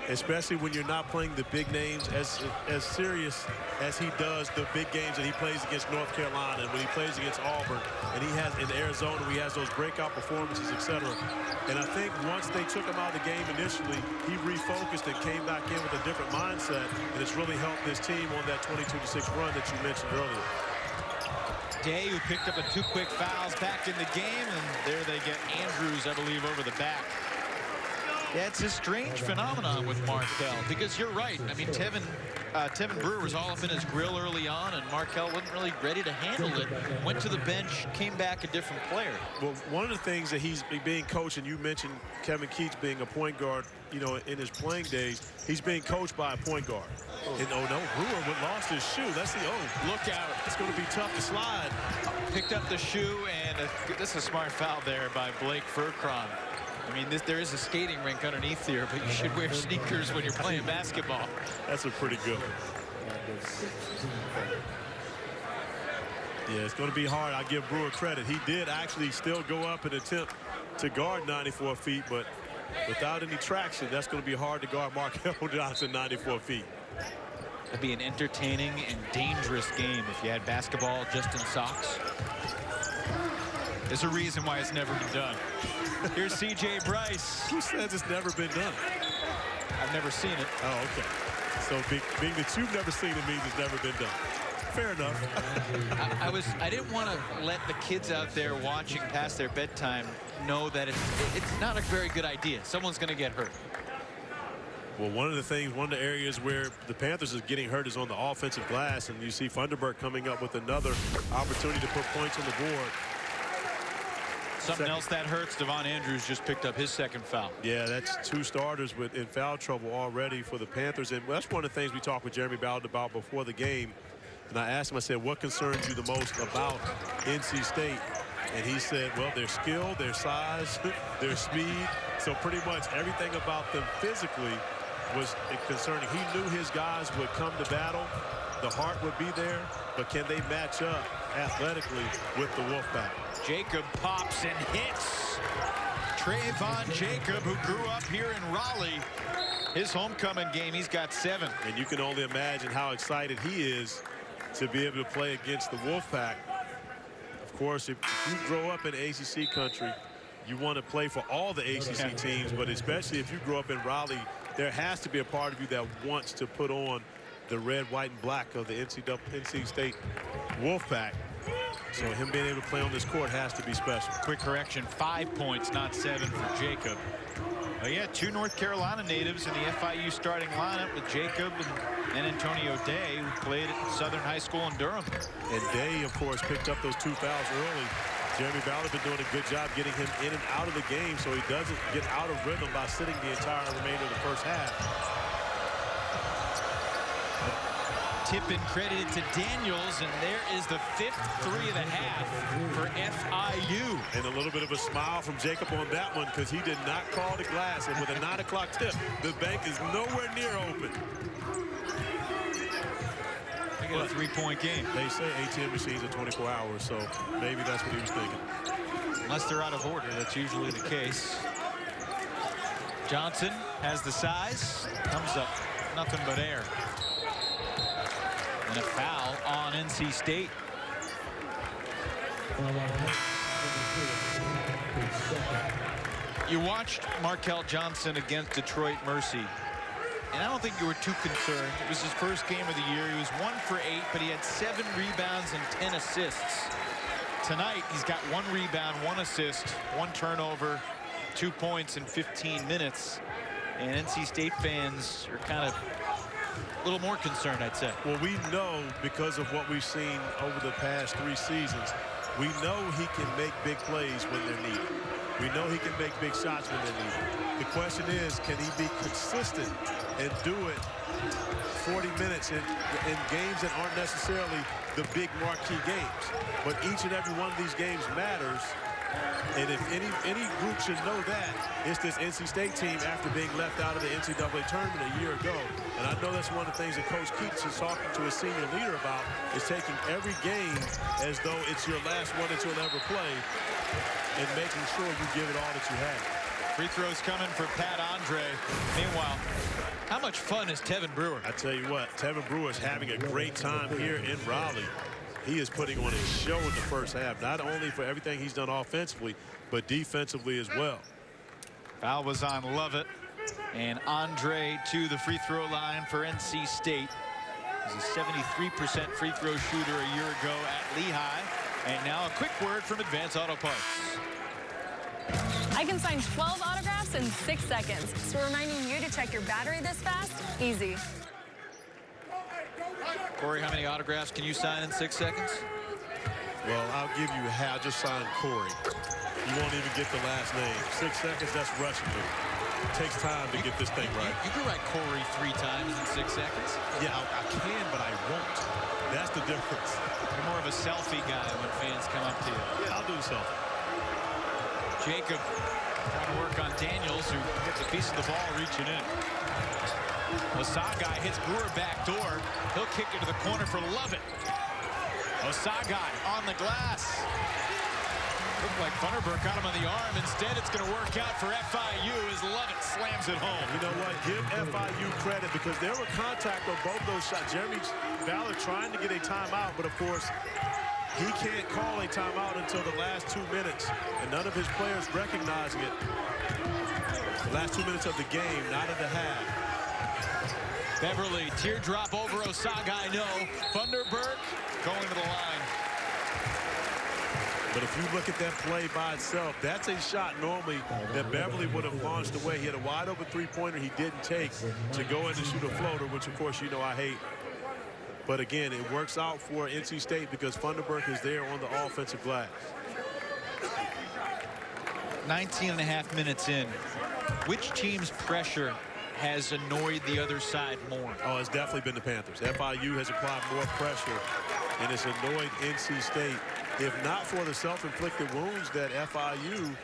especially when you're not playing the big names, as serious as he does the big games that he plays against North Carolina and when he plays against Auburn, and he has in Arizona, he has those breakout performances, etc. And I think once they took him out of the game initially, he refocused and came back in with a different mindset, and it's really helped this team on that 22-6 run that you mentioned earlier. Day, who picked up 2 quick fouls back in the game, and there they get Andrews, I believe, over the back. Yeah, it's a strange phenomenon with Markel, because you're right. I mean, Tevin Brewer was all up in his grill early on, and Markel wasn't really ready to handle it. Went to the bench, came back a different player. Well, one of the things that he's being coached, and you mentioned Kevin Keats being a point guard, you know, in his playing days, he's being coached by a point guard. And oh no, Brewer lost his shoe. That's the Look out. It's going to be tough to slide. Picked up the shoe, and this is a smart foul there by Blake Furcron. I mean, there is a skating rink underneath here, but you should wear sneakers when you're playing basketball. That's a pretty good one. Yeah, it's going to be hard. I give Brewer credit. He did actually still go up and attempt to guard 94 feet, but without any traction, that's going to be hard to guard Markel Johnson 94 feet. It'd be an entertaining and dangerous game if you had basketball just in socks. There's a reason why it's never been done. Here's C.J. Bryce. Who says it's never been done? I've never seen it. Oh, okay. So being that you've never seen it means it's never been done. Fair enough. I didn't want to let the kids out there watching past their bedtime know that it's not a very good idea. Someone's going to get hurt. Well, one of the areas where the Panthers is getting hurt is on the offensive glass, and you see Funderburk coming up with another opportunity to put points on the board. Something else that hurts, Devon Andrews just picked up his second foul. Yeah, that's 2 starters in foul trouble already for the Panthers. And that's one of the things we talked with Jeremy Ballard about before the game. And I asked him, I said, what concerns you the most about NC State? And he said, well, their skill, their size, their speed. So pretty much everything about them physically was concerning. He knew his guys would come to battle. The heart would be there, but can they match up athletically with the Wolfpack? Jacob pops and hits. Trayvon Jacob, who grew up here in Raleigh. His homecoming game, he's got 7. And you can only imagine how excited he is to be able to play against the Wolfpack. Of course, if you grow up in ACC country, you want to play for all the ACC teams, but especially if you grow up in Raleigh, there has to be a part of you that wants to put on the red, white, and black of the NC State Wolfpack. So him being able to play on this court has to be special. Quick correction, 5 points, not 7 for Jacob. But yeah, 2 North Carolina natives in the FIU starting lineup with Jacob and Antonio Day, who played at Southern High School in Durham. And Day, of course, picked up those 2 fouls early. Jeremy Ballard been doing a good job getting him in and out of the game so he doesn't get out of rhythm by sitting the entire remainder of the first half. Tippin credited to Daniels, and there is the 5th 3 of the half for FIU. And a little bit of a smile from Jacob on that one, because he did not call the glass. And with a 9 o'clock tip, the bank is nowhere near open. They get a 3-point game. They say ATM machines are 24 hours, so maybe that's what he was thinking. Unless they're out of order, that's usually the case. Johnson has the size, comes up nothing but air. And a foul on NC State. You watched Markel Johnson against Detroit Mercy. and I don't think you were too concerned. It was his first game of the year. He was 1 for 8, but he had 7 rebounds and 10 assists. Tonight, he's got 1 rebound, 1 assist, 1 turnover, 2 points in 15 minutes. And NC State fans are kind of a little more concerned, I'd say. Well, we know because of what we've seen over the past 3 seasons, we know he can make big plays when they're needed. We know he can make big shots when they're needed. The question is, can he be consistent and do it 40 minutes in games that aren't necessarily the big marquee games? But each and every one of these games matters. And if any group should know that, it's this NC State team after being left out of the NCAA tournament a year ago. And I know that's one of the things that Coach Keats is talking to his senior leader about, is taking every game as though it's your last one that you'll ever play and making sure you give it all that you have. Free throws coming for Pat Andre. Meanwhile, how much fun is Tevin Brewer? I tell you what, Tevin Brewer is having a great time here in Raleigh. He is putting on a show in the first half, not only for everything he's done offensively, but defensively as well. Foul was on Lovett, and Andre to the free throw line for NC State. He's a 73% free throw shooter a year ago at Lehigh. And now a quick word from Advance Auto Parts. I can sign 12 autographs in 6 seconds. So reminding you to check your battery this fast, easy. Corey, how many autographs can you sign in 6 seconds? Well, I'll give you half. Just sign Corey. You won't even get the last name. 6 seconds, that's rushing me. It takes time to get this thing right. You can write Corey 3 times in 6 seconds. Yeah, I can, but I won't. That's the difference. You're more of a selfie guy when fans come up to you. Yeah, I'll do the selfie. Jacob trying to work on Daniels, who gets a piece of the ball reaching in. Osagai hits Brewer back door. He'll kick it to the corner for Lovett. Osagai on the glass. Looked like Funderburk got him on the arm. Instead, it's going to work out for FIU as Lovett slams it home. You know what? Give FIU credit because there were contact on both those shots. Jeremy Ballard trying to get a timeout, but of course, he can't call a timeout until the last 2 minutes, and none of his players recognizing it. The last 2 minutes of the game, not of the half. Beverly, teardrop over Osagai, no. Funderburk going to the line. But if you look at that play by itself, that's a shot normally that Beverly would have launched away. He had a wide open three-pointer he didn't take to go in and shoot a floater, which of course you know I hate. But again, it works out for NC State because Funderburk is there on the offensive glass. 19.5 minutes in. Which team's pressure has annoyed the other side more? Oh, it's definitely been the Panthers. FIU has applied more pressure, and it's annoyed NC State. If not for the self-inflicted wounds that FIU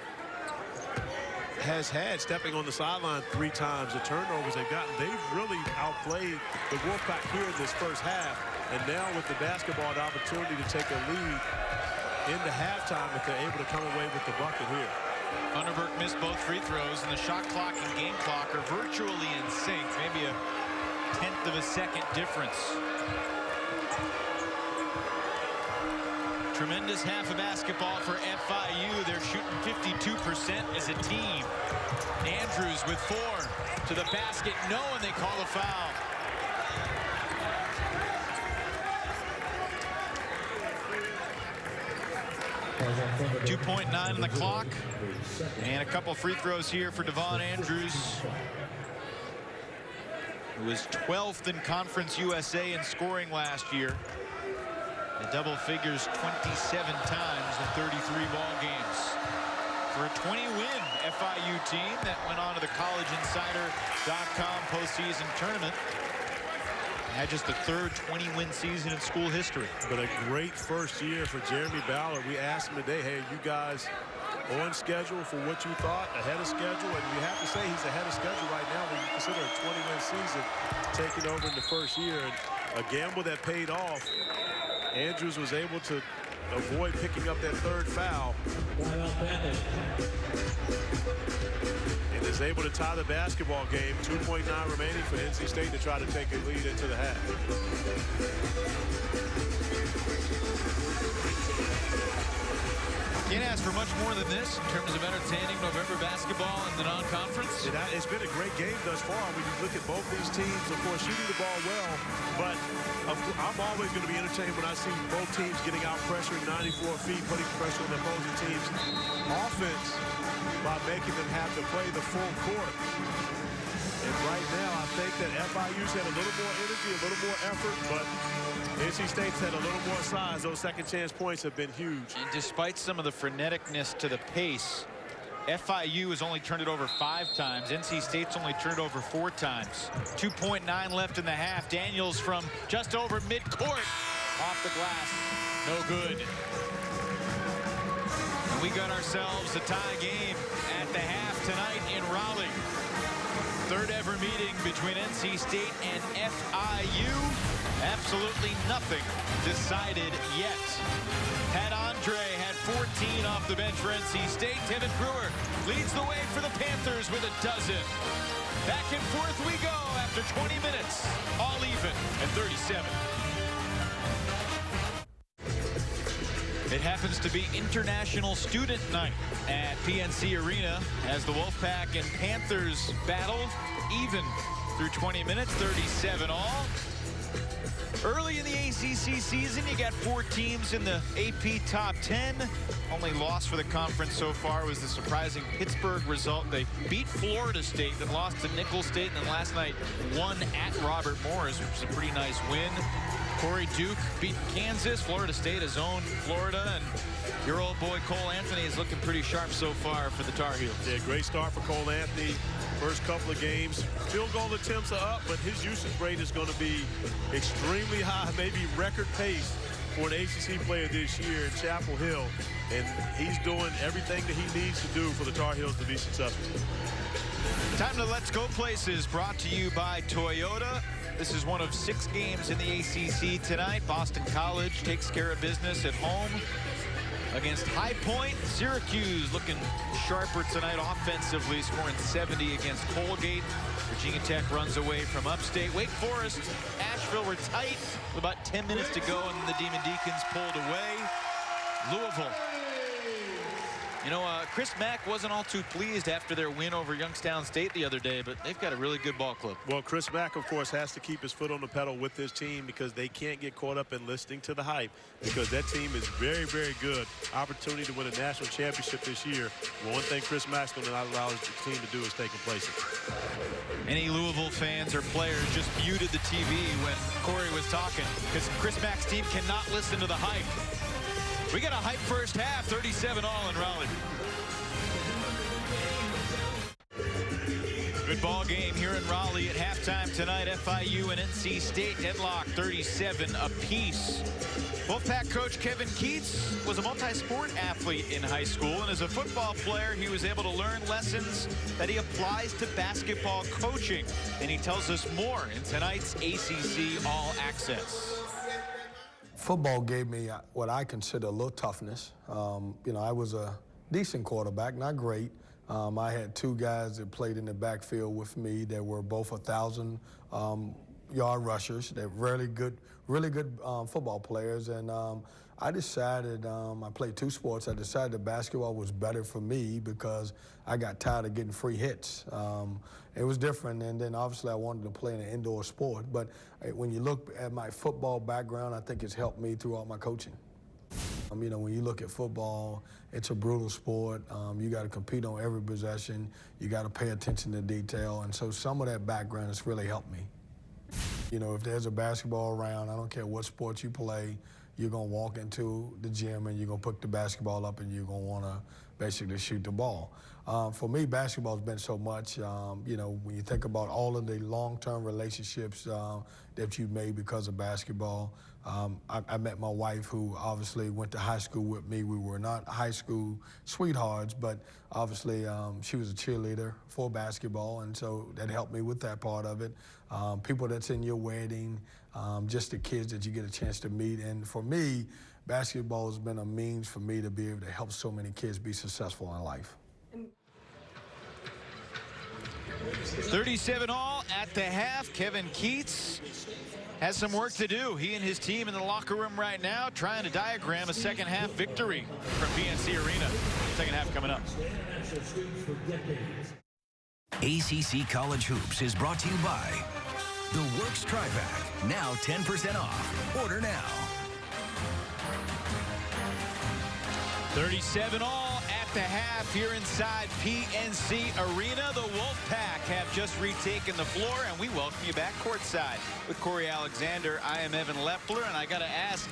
has had, stepping on the sideline 3 times, the turnovers they've gotten, they've really outplayed the Wolfpack here in this first half. And now with the basketball, the opportunity to take a lead into halftime if they're able to come away with the bucket here. Funderburk missed both free throws, and the shot clock and game clock are virtually in sync, maybe a 1/10 of a second difference. Tremendous half of basketball for FIU. They're shooting 52% as a team. Andrews with 4 to the basket. No, and they call a foul. .9 on the clock. And a couple free throws here for Devon Andrews, who was 12th in Conference USA in scoring last year. The double figures 27 times in 33 ball games. For a 20-win FIU team that went on to the collegeinsider.com postseason tournament. Had just the 3rd 20-win season in school history. But a great first year for Jeremy Ballard. We asked him today, hey, you guys on schedule for what you thought, ahead of schedule? And you have to say he's ahead of schedule right now when you consider a 20-win season taking over in the first year. And a gamble that paid off. Andrews was able to avoid picking up that 3rd foul. And is able to tie the basketball game. 2.9 remaining for NC State to try to take a lead into the half. Can't ask for much more than this in terms of entertaining November basketball in the non-conference. It's been a great game thus far. When you look at both these teams, of course, shooting the ball well, but I'm always going to be entertained when I see both teams getting out pressuring 94 feet, putting pressure on the opposing team's offense by making them have to play the full court. And right now, I think that FIU's had a little more energy, a little more effort, but NC State's had a little more size. Those second chance points have been huge. And despite some of the freneticness to the pace, FIU has only turned it over 5 times. NC State's only turned it over 4 times. 2.9 left in the half. Daniels from just over midcourt. Off the glass. No good. And we got ourselves a tie game at the half tonight in Raleigh. Third ever meeting between NC State and FIU. Absolutely nothing decided yet. Pat Andre had 14 off the bench for NC State. Tevin Brewer leads the way for the Panthers with a dozen. Back and forth we go after 20 minutes. All even at 37. It happens to be International Student Night at PNC Arena as the Wolfpack and Panthers battle even through 20 minutes, 37 all. Early in the ACC season, you got 4 teams in the AP top 10. Only loss for the conference so far was the surprising Pittsburgh result. They beat Florida State, then lost to Nicholls State, and then last night won at Robert Morris, which was a pretty nice win. Corey Duke beat Kansas. Florida State has owned Florida, and your old boy Cole Anthony is looking pretty sharp so far for the Tar Heels. Yeah, great start for Cole Anthony. First couple of games, field goal attempts are up, but his usage rate is going to be extremely high, maybe record pace for an ACC player this year in Chapel Hill. And he's doing everything that he needs to do for the Tar Heels to be successful. Time to Let's Go Places, brought to you by Toyota. This is one of 6 games in the ACC tonight. Boston College takes care of business at home against High Point. Syracuse looking sharper tonight offensively, scoring 70 against Colgate. Virginia Tech runs away from Upstate. Wake Forest, Asheville were tight with about 10 minutes to go, and the Demon Deacons pulled away. Louisville. You know, Chris Mack wasn't all too pleased after their win over Youngstown State the other day, but they've got a really good ball club. Well, Chris Mack, of course, has to keep his foot on the pedal with this team because they can't get caught up in listening to the hype because that team is very, very good. Opportunity to win a national championship this year. Well, one thing Chris Mack's going to not allow his team to do is take place. Any Louisville fans or players just muted the TV when Corey was talking because Chris Mack's team cannot listen to the hype. We got a hype first half, 37 all in Raleigh. Good ball game here in Raleigh at halftime tonight. FIU and NC State deadlock 37 apiece. Wolfpack coach Kevin Keats was a multi-sport athlete in high school, and as a football player, he was able to learn lessons that he applies to basketball coaching. And he tells us more in tonight's ACC All Access. Football gave me what I consider a little toughness. You know, I was a decent quarterback, not great. I had 2 guys that played in the backfield with me that were both 1,000-yard rushers. They're really good football players. And I decided, I played 2 sports. I decided that basketball was better for me because I got tired of getting free hits. It was different, and then obviously I wanted to play in an indoor sport. But when you look at my football background, I think it's helped me throughout my coaching. You know, when you look at football, it's a brutal sport. You got to compete on every possession. You got to pay attention to detail. And so some of that background has really helped me. You know, if there's a basketball around, I don't care what sport you play, you're going to walk into the gym and you're going to pick the basketball up and you're going to want to basically shoot the ball. For me, basketball has been so much, you know, when you think about all of the long-term relationships that you've made because of basketball. I met my wife, who obviously went to high school with me. We were not high school sweethearts, but obviously she was a cheerleader for basketball, and so that helped me with that part of it. People that's in your wedding, just the kids that you get a chance to meet. And for me, basketball has been a means for me to be able to help so many kids be successful in life. 37 all at the half. Kevin Keats has some work to do. He and his team in the locker room right now trying to diagram a second half victory from PNC Arena. Second half coming up. ACC College Hoops is brought to you by The Works Tri-Pack, now 10% off. Order now. 37 all at the half here inside PNC Arena. The Wolfpack have just retaken the floor, and we welcome you back courtside with Corey Alexander. I am Evan Lepler, and I got to ask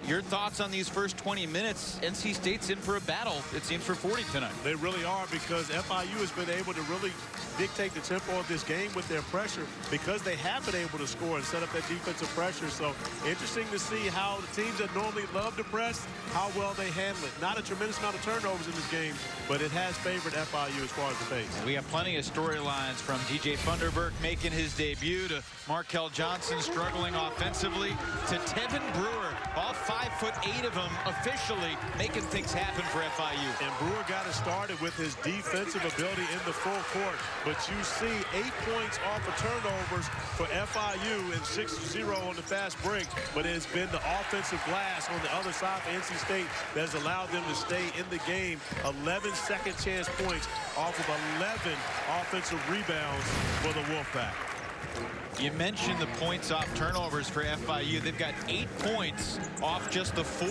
your thoughts on these first 20 minutes. NC State's in for a battle, it seems, for 40 tonight. They really are, because FIU has been able to really dictate the tempo of this game with their pressure, because they have been able to score and set up that defensive pressure. So interesting to see how the teams that normally love to press, how well they handle it. Not a tremendous amount of turnovers in this game, but it has favored FIU as far as the pace. We have plenty of storylines, from DJ Funderburk making his debut to Markel Johnson struggling offensively to Tevin Brewer. All 5'8" of them officially making things happen for FIU. And Brewer got it started with his defensive ability in the full court. But you see 8 points off of turnovers for FIU and 6-0 on the fast break. But it has been the offensive glass on the other side for NC State that has allowed them to stay in the game. 11 second chance points off of 11 offensive rebounds for the Wolfpack. You mentioned the points off turnovers for FIU. They've got 8 points off just the 4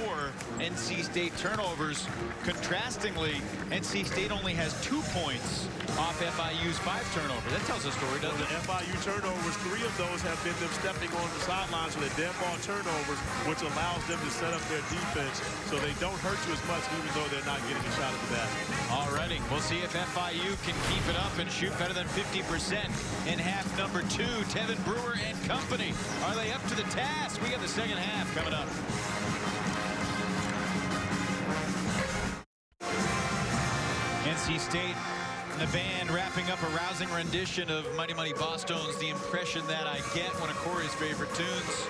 NC State turnovers. Contrastingly, NC State only has 2 points off FIU's 5 turnovers. That tells a story, doesn't it? The FIU turnovers, 3 of those have been them stepping on the sidelines with their dead ball turnovers, which allows them to set up their defense so they don't hurt you as much, even though they're not getting a shot at the basket. Alrighty, we'll see if FIU can keep it up and shoot better than 50% in half number 2. Tevin Brewer and company, are they up to the task? We got the second half coming up. NC State and the band wrapping up a rousing rendition of Mighty Mighty Bosstones, The Impression That I Get, one of Corey's favorite tunes.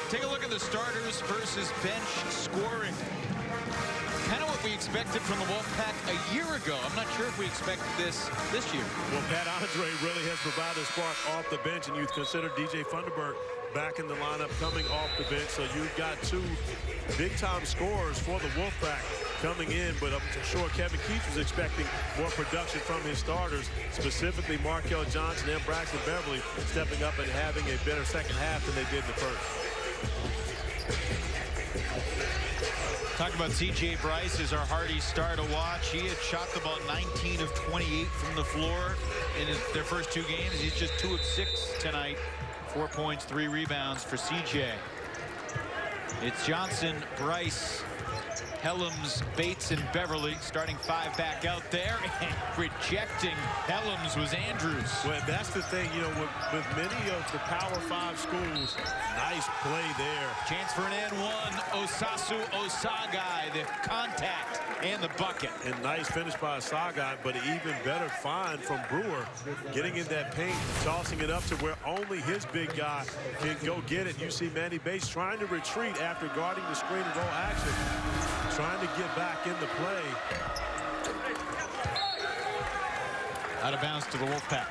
Take a look at the starters versus bench scoring. Kind of what we expected from the Wolfpack a year ago. I'm not sure if we expected this year. Well, Pat Andre really has provided a spark off the bench, and you consider DJ Funderburk back in the lineup coming off the bench. So you've got 2 big-time scorers for the Wolfpack coming in, but I'm sure Kevin Keats was expecting more production from his starters, specifically Markel Johnson and Braxton Beverly stepping up and having a better second half than they did in the first. Talking about C.J. Bryce is our hearty star to watch. He had shot the ball 19 of 28 from the floor in their first 2 games. He's just 2 of 6 tonight. 4 points, 3 rebounds for C.J. It's Johnson, Bryce, Helms, Bates, and Beverly. Starting 5 back out there. And rejecting Helms was Andrews. Well, that's the thing, you know, with many of the Power 5 schools, nice play there. Chance for an N1. Osasu Osagai, the contact and the bucket. And nice finish by Osagai, but an even better find from Brewer, getting in that paint, tossing it up to where only his big guy can go get it. You see Manny Bates trying to retreat after guarding the screen and roll action, trying to get back into play. Out of bounds to the Wolfpack.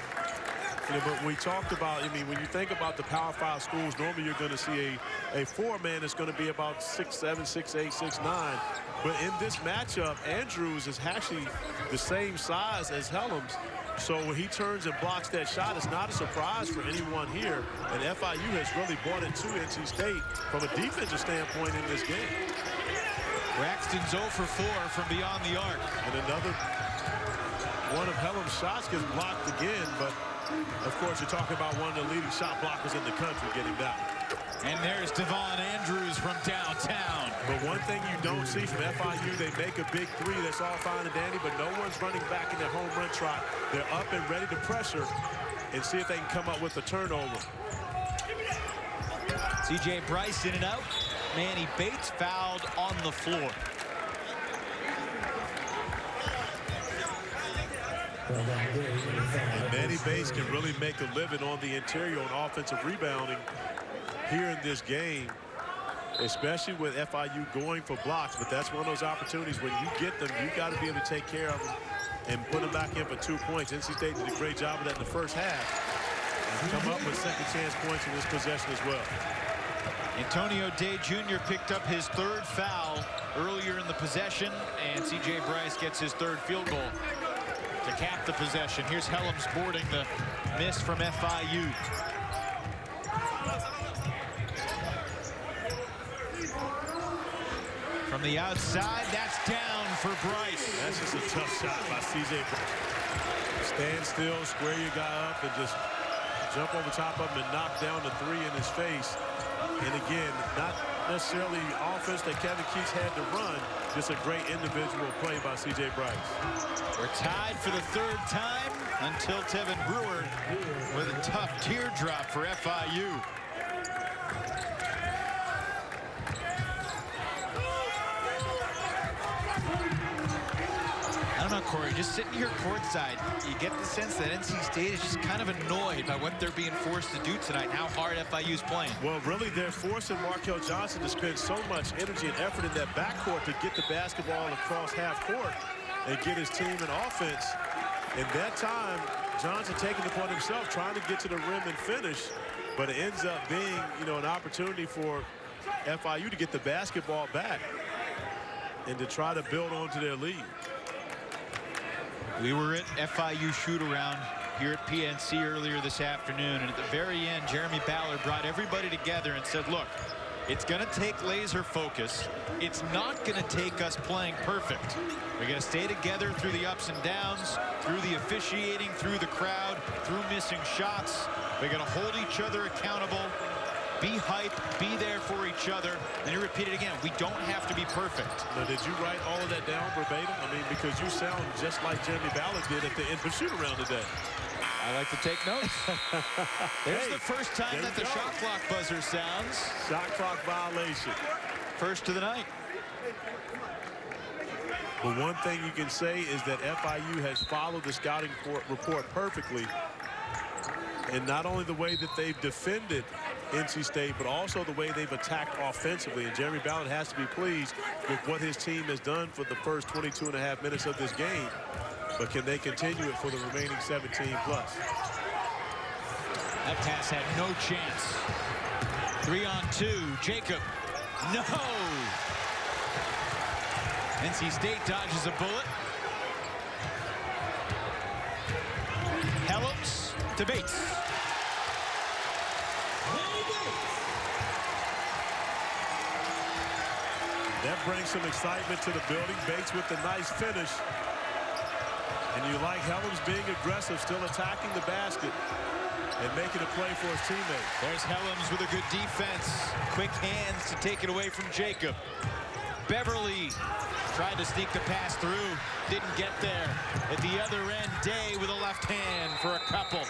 Yeah, but we talked about, I mean, when you think about the Power 5 schools, normally you're going to see a 4-man that's going to be about 6'7", 6'8", 6'9". But in this matchup, Andrews is actually the same size as Helms. So when he turns and blocks that shot, it's not a surprise for anyone here. And FIU has really brought it to NC State from a defensive standpoint in this game. Braxton's 0 for 4 from beyond the arc. And another one of Helms' shots gets blocked again, but of course you're talking about one of the leading shot blockers in the country getting that one. And there's Devon Andrews from downtown. But one thing you don't see from FIU, they make a big 3, that's all fine and dandy, but no one's running back in their home run trot. They're up and ready to pressure and see if they can come up with a turnover. C.J. Bryce in and out. Manny Bates fouled on the floor. And Manny Bates can really make a living on the interior on offensive rebounding here in this game, especially with FIU going for blocks. But that's one of those opportunities when you get them, you got to be able to take care of them and put them back in for 2 points. NC State did a great job of that in the first half. And come up with second chance points in this possession as well. Antonio Day Jr. picked up his 3rd foul earlier in the possession, and C.J. Bryce gets his 3rd field goal to cap the possession. Here's Helms boarding the miss from FIU. From the outside, that's down for Bryce. That's just a tough shot by C.J. Bryce. Stand still, square your guy up, and just jump over top of him and knock down the 3 in his face. And again, not necessarily offense that Kevin Keats had to run, just a great individual play by C.J. Bryce. We're tied for the 3rd time until Tevin Brewer with a tough teardrop for FIU. I don't know, Corey, just sitting here courtside, you get the sense that NC State is just kind of annoyed by what they're being forced to do tonight and how hard FIU's playing. Well, really, they're forcing Markel Johnson to spend so much energy and effort in that backcourt to get the basketball across half court and get his team in offense. In that time, Johnson taking it upon himself, trying to get to the rim and finish, but it ends up being, you know, an opportunity for FIU to get the basketball back and to try to build onto their lead. We were at FIU shoot-around here at PNC earlier this afternoon, and at the very end, Jeremy Ballard brought everybody together and said, look, it's going to take laser focus. It's not going to take us playing perfect. We're going to stay together through the ups and downs, through the officiating, through the crowd, through missing shots. We're going to hold each other accountable, be hype, be there for each other. And he repeated again, we don't have to be perfect. Now, did you write all of that down verbatim? I mean, because you sound just like Jeremy Ballard did at the end of shoot-around today. I like to take notes. There's the first time that the shot clock buzzer sounds. Shot clock violation. First of the night. But one thing you can say is that FIU has followed the scouting report perfectly. And not only the way that they've defended NC State, but also the way they've attacked offensively. And Jeremy Ballard has to be pleased with what his team has done for the first 22.5 minutes of this game. But can they continue it for the remaining 17 plus? That pass had no chance. 3-on-2. Jacob. No. NC State dodges a bullet. Helms to Bates. That brings some excitement to the building. Bates with the nice finish. And you like Helms being aggressive, still attacking the basket and making a play for his teammate. There's Helms with a good defense. Quick hands to take it away from Jacob. Beverly tried to sneak the pass through. Didn't get there. At the other end, Day with a left hand for a couple.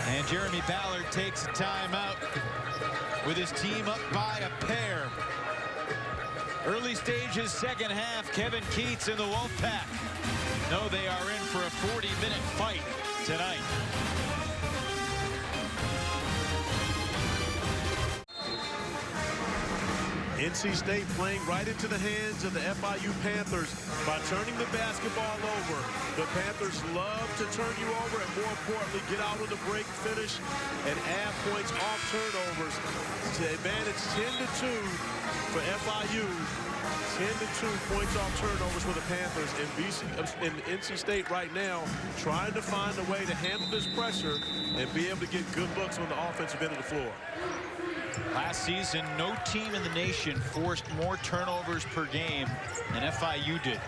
And Jeremy Ballard takes a timeout with his team up by a pair. Early stages, second half, Kevin Keats and the Wolfpack know they are in for a 40-minute fight tonight. NC State playing right into the hands of the FIU Panthers by turning the basketball over. The Panthers love to turn you over and, more importantly, get out on the break, finish, and add points off turnovers to advantage 10-2 for FIU. 10-2 points off turnovers for the Panthers. And NC State right now trying to find a way to handle this pressure and be able to get good looks on the offensive end of the floor. Last season, no team in the nation forced more turnovers per game than FIU did.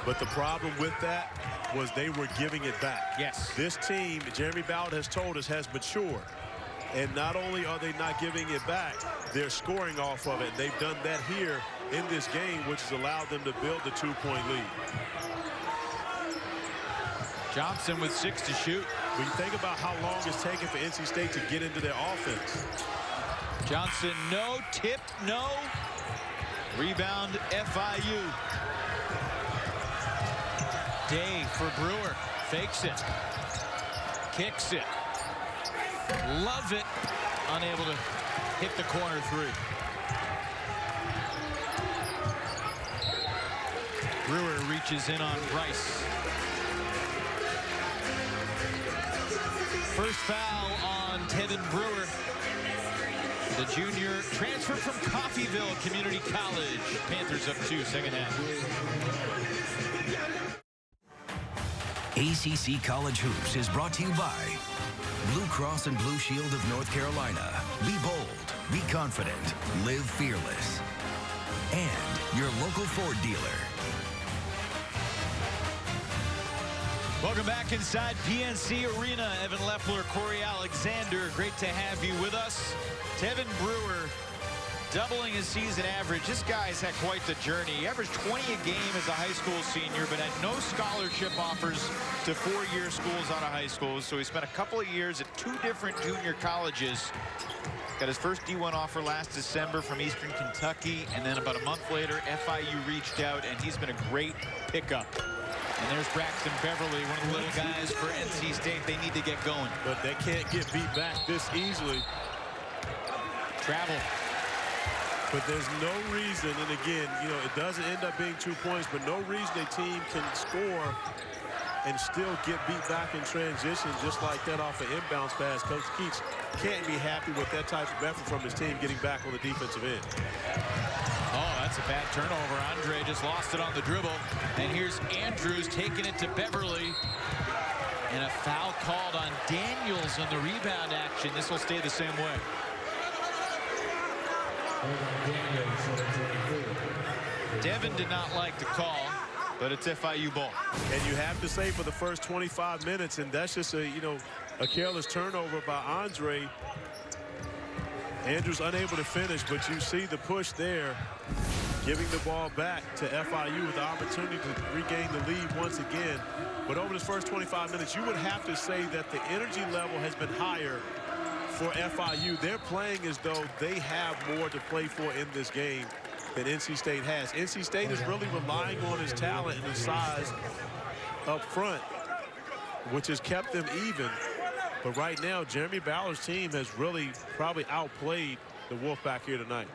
But the problem with that was they were giving it back. Yes. This team, Jeremy Ballard has told us, has matured. And not only are they not giving it back, they're scoring off of it. They've done that here in this game, which has allowed them to build the 2-point lead. Johnson with 6 to shoot. When you think about how long it's taken for NC State to get into their offense. Johnson, no. Tip, no. Rebound, FIU. Day for Brewer. Fakes it. Kicks it. Love it. Unable to hit the corner three. Brewer reaches in on Rice. First foul on Tevin Brewer. The junior transferred from Coffeyville Community College. Panthers up 2, second half. ACC College Hoops is brought to you by Blue Cross and Blue Shield of North Carolina. Be bold, be confident, live fearless. And your local Ford dealer. Welcome back inside PNC Arena. Evan Leffler, Corey Alexander, great to have you with us. Tevin Brewer doubling his season average. This guy's had quite the journey. He averaged 20 a game as a high school senior, but had no scholarship offers to 4-year schools out of high school. So he spent a couple of years at 2 different junior colleges. Got his first D1 offer last December from Eastern Kentucky, and then about a month later, FIU reached out, and he's been a great pickup. And there's Braxton Beverly, one of the little guys for NC State. They need to get going. But they can't get beat back this easily. Travel. But there's no reason, and again, you know, it doesn't end up being 2 points, but no reason a team can score and still get beat back in transition just like that off an inbounds pass. Coach Keats can't be happy with that type of effort from his team getting back on the defensive end. Oh, that's a bad turnover. Andre just lost it on the dribble. And here's Andrews taking it to Beverly. And a foul called on Daniels on the rebound action. This will stay the same way. Devin did not like the call, but it's FIU ball. And you have to say for the first 25 minutes, and that's just a, you know, a careless turnover by Andre. Andrews unable to finish, but you see the push there, giving the ball back to FIU with the opportunity to regain the lead once again. But over this first 25 minutes, you would have to say that the energy level has been higher for FIU. They're playing as though they have more to play for in this game than NC State has. NC State is really relying on his talent and his size up front, which has kept them even. But right now, Jeremy Ballard's team has really probably outplayed the Wolfpack here tonight.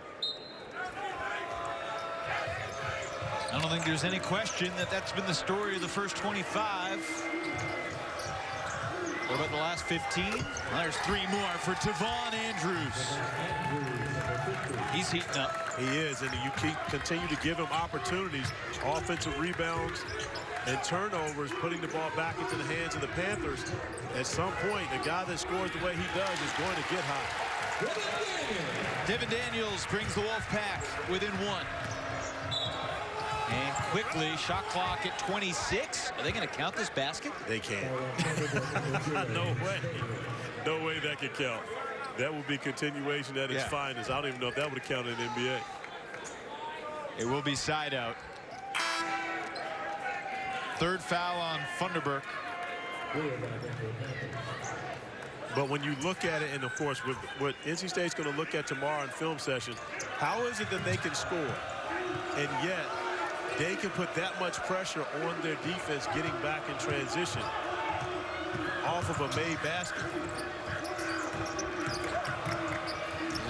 I don't think there's any question that that's been the story of the first 25. What about the last 15? Well, there's 3 more for Tavon Andrews. He's heating up. He is, and you continue to give him opportunities, offensive rebounds and turnovers, putting the ball back into the hands of the Panthers. At some point, a guy that scores the way he does is going to get hot. Devin Daniels brings the Wolfpack within 1. And quickly, shot clock at 26. Are they going to count this basket? They can't. No way. No way that could count. That would be continuation at its finest. I don't even know if that would have counted in the NBA. It will be side out. 3rd foul on Funderburk. But when you look at it, and of course, with what NC State's going to look at tomorrow in film session, how is it that they can score, and yet they can put that much pressure on their defense getting back in transition off of a made basket?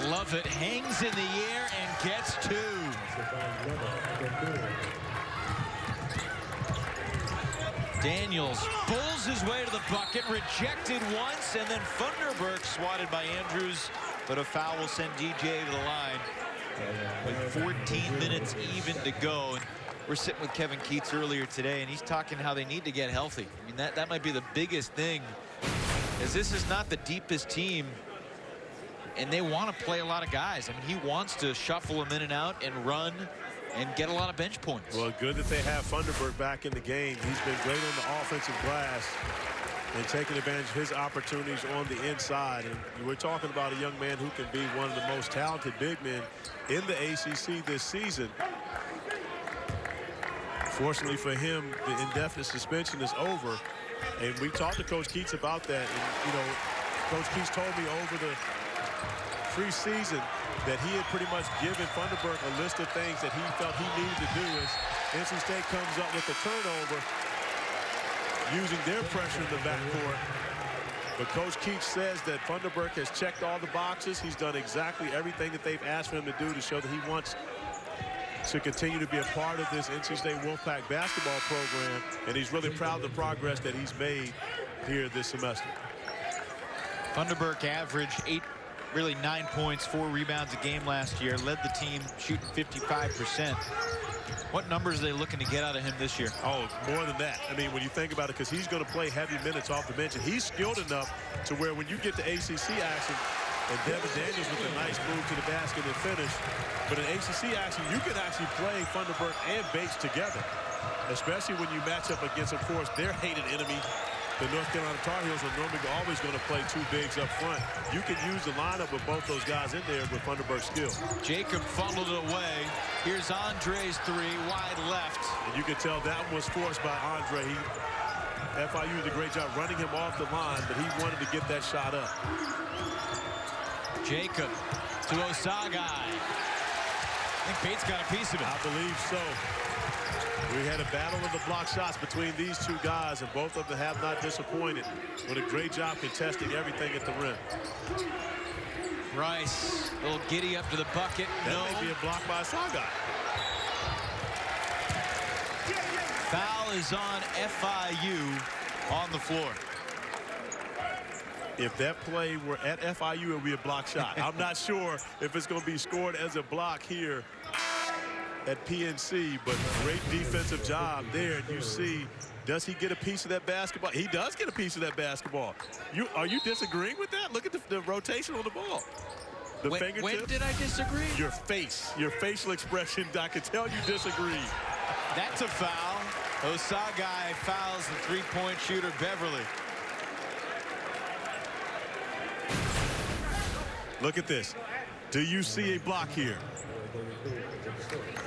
Lovett hangs in the air and gets 2. Daniels pulls his way to the bucket, rejected once, and then Funderburk swatted by Andrews, but a foul will send DJ to the line with 14 minutes even to go. And we're sitting with Kevin Keats earlier today, and he's talking how they need to get healthy. I mean, that might be the biggest thing, as this is not the deepest team, and they want to play a lot of guys. I mean, he wants to shuffle them in and out and run and get a lot of bench points. Well, good that they have Funderburk back in the game. He's been great on the offensive glass and taking advantage of his opportunities on the inside. And we're talking about a young man who can be one of the most talented big men in the ACC this season. Fortunately for him, the indefinite suspension is over. And we talked to Coach Keats about that. And, you know, Coach Keats told me over the preseason that he had pretty much given Funderburk a list of things that he felt he needed to do as NC State comes up with the turnover using their pressure in the backcourt. But Coach Keats says that Funderburk has checked all the boxes. He's done exactly everything that they've asked for him to do to show that he wants to continue to be a part of this NC State Wolfpack basketball program, and he's really proud of the progress that he's made here this semester. Funderburk averaged 9 points, 4 rebounds a game last year, led the team shooting 55%. What numbers are they looking to get out of him this year? Oh, more than that. I mean, when you think about it, because he's going to play heavy minutes off the bench, and he's skilled enough to where when you get to ACC action, and Devin Daniels with a nice move to the basket and finish, but in ACC action, you can actually play Funderburk and Bates together, especially when you match up against, of course, their hated enemy. The North Carolina Tar Heels are normally always going to play 2 bigs up front. You can use the lineup with both those guys in there with Funderburk's skill. Jacob funneled it away. Here's Andre's 3, wide left. And you can tell that one was forced by Andre. FIU did a great job running him off the line, but he wanted to get that shot up. Jacob to Osagai. I think Bates got a piece of it. I believe so. We had a battle of the block shots between these 2 guys, and both of them have not disappointed. With a great job contesting everything at the rim. Rice, a little giddy up to the bucket. That may be a block by Osagai. Foul is on FIU on the floor. If that play were at FIU, it would be a block shot. I'm not sure if it's going to be scored as a block here at PNC, but great defensive job there. And you see, does he get a piece of that basketball? He does get a piece of that basketball. Are you disagreeing with that? Look at the rotation on the ball. The fingertips. When did I disagree? Your face, your facial expression. I could tell you disagree. That's a foul. Osagai fouls the 3-point shooter, Beverly. Look at this. Do you see a block here?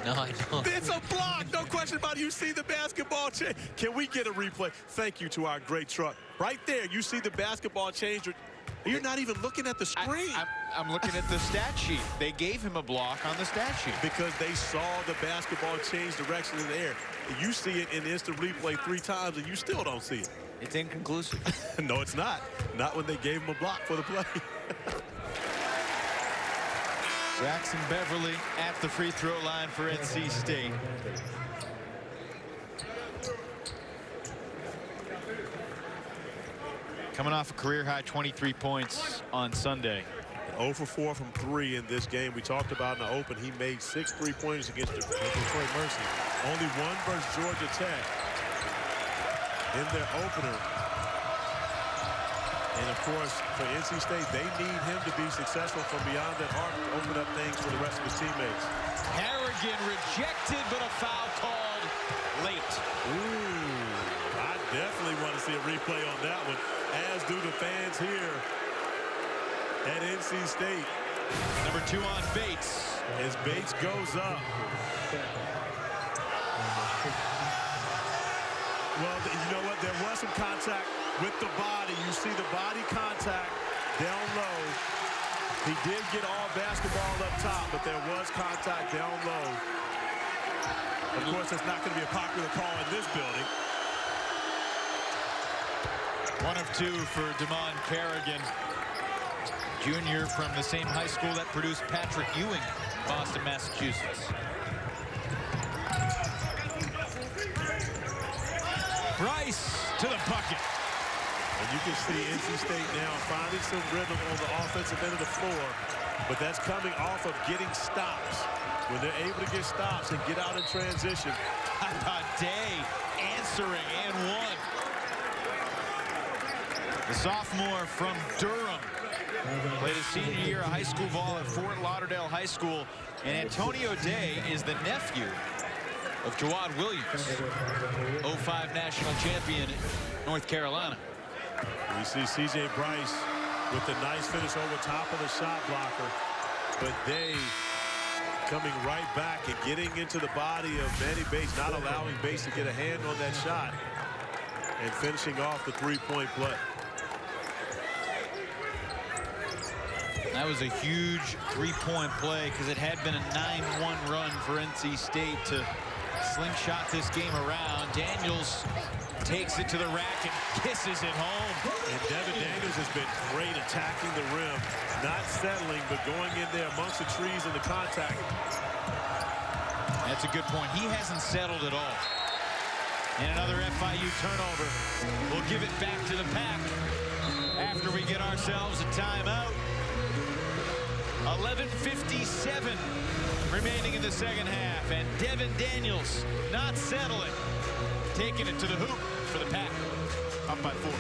No, I don't. It's a block. No question about it. You see the basketball change. Can we get a replay? Thank you to our great truck. Right there, you see the basketball change. You're not even looking at the screen. I'm looking at the stat sheet. They gave him a block on the stat sheet. Because they saw the basketball change direction in the air. You see it in instant replay 3 times, and you still don't see it. It's inconclusive. No, it's not. Not when they gave him a block for the play. Jackson Beverly at the free throw line for NC State. Coming off a career-high 23 points on Sunday. 0 for 4 from 3 in this game. We talked about in the open, he made 6 3-pointers against the Detroit Mercy. Only 1 versus Georgia Tech in their opener. And, of course, for NC State, they need him to be successful from beyond that arc to open up things for the rest of his teammates. Harrigan rejected, but a foul called late. Ooh, I definitely want to see a replay on that one, as do the fans here at NC State. Number 2 on Bates. As Bates goes up. Well, you know what? There was some contact with the body. You see the body contact down low. He did get all basketball up top, but there was contact down low. Of course, that's not going to be a popular call in this building. 1 of 2 for Damon Carrigan, junior from the same high school that produced Patrick Ewing, Boston, Massachusetts. Bryce to the bucket. And you can see NC State now finding some rhythm on the offensive end of the floor, but that's coming off of getting stops. When they're able to get stops and get out in transition. Day answering and 1. The sophomore from Durham played his senior year of high school ball at Fort Lauderdale High School, and Antonio Day is the nephew of Jawad Williams, 05 national champion North Carolina. We see C.J. Bryce with the nice finish over top of the shot blocker, but Day coming right back and getting into the body of Manny Bates, not allowing Bates to get a hand on that shot, and finishing off the 3-point play. That was a huge 3-point play because it had been a 9-1 run for NC State to slingshot this game around. Daniels takes it to the rack and kisses it home. And Devin Daniels has been great attacking the rim, not settling, but going in there amongst the trees and the contact. That's a good point. He hasn't settled at all. And another FIU turnover. We'll give it back to the Pack after we get ourselves a timeout. 11:57 remaining in the second half. And Devin Daniels not settling. Taking it to the hoop for the Pack. Up by 4.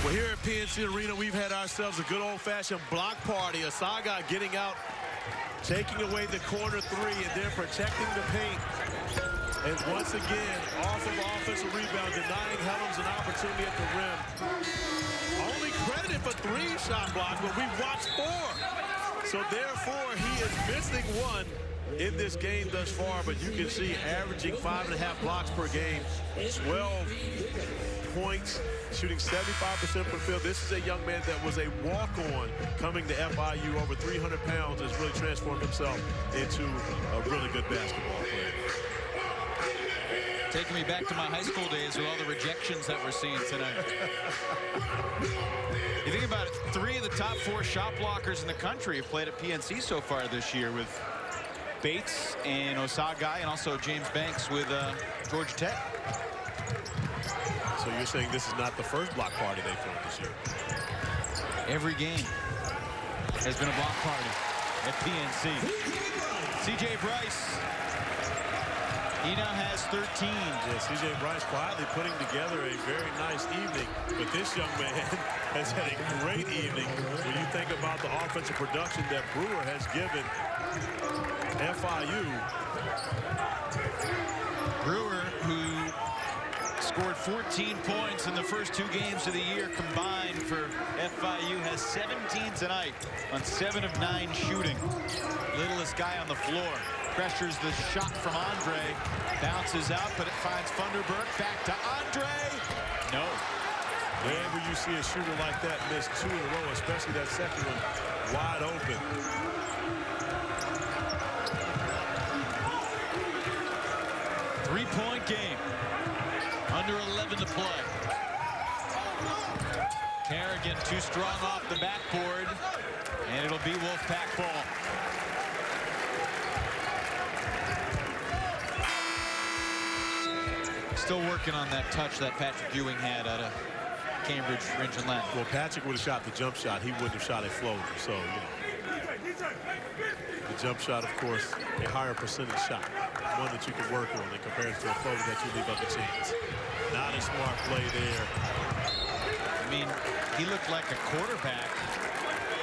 Well, here at PNC Arena, we've had ourselves a good old-fashioned block party. Osaga getting out, taking away the corner 3, and then protecting the paint. And once again, off of offensive rebound, denying Helms an opportunity at the rim. Only credited for 3 shot blocks, but we watched 4. So therefore, he is missing 1 in this game thus far, but you can see averaging 5.5 blocks per game, 12 points, shooting 75% from the field. This is a young man that was a walk-on coming to FIU, over 300 pounds, has really transformed himself into a really good basketball player. Taking me back to my high school days with all the rejections that we're seeing tonight. You think about it, 3 of the top 4 shot blockers in the country have played at PNC so far this year, with Bates and Osagai, and also James Banks with Georgia Tech. So you're saying this is not the first block party they've thrown this year? Every game has been a block party at PNC. C.J. Bryce, he now has 13. Yeah, C.J. Bryce quietly putting together a very nice evening, but this young man has had a great evening when you think about the offensive production that Brewer has given FIU. Brewer, who scored 14 points in the first 2 games of the year combined for FIU, has 17 tonight on 7 of 9 shooting. Littlest guy on the floor. Pressures the shot from Andre. Bounces out, but it finds Funderburk. Back to Andre. No. Whenever you see a shooter like that miss 2 in a row, especially that second one, wide open. Three-point game. Under 11 to play. Kerrigan too strong off the backboard, and it'll be Wolfpack ball. Still working on that touch that Patrick Ewing had out of Cambridge, Ridge and Len. Well, Patrick would have shot the jump shot. He wouldn't have shot a floater. So, you know, the jump shot, of course, a higher percentage shot, one that you can work on in comparison to a floater that you leave up the chance. Not a smart play there. I mean, he looked like a quarterback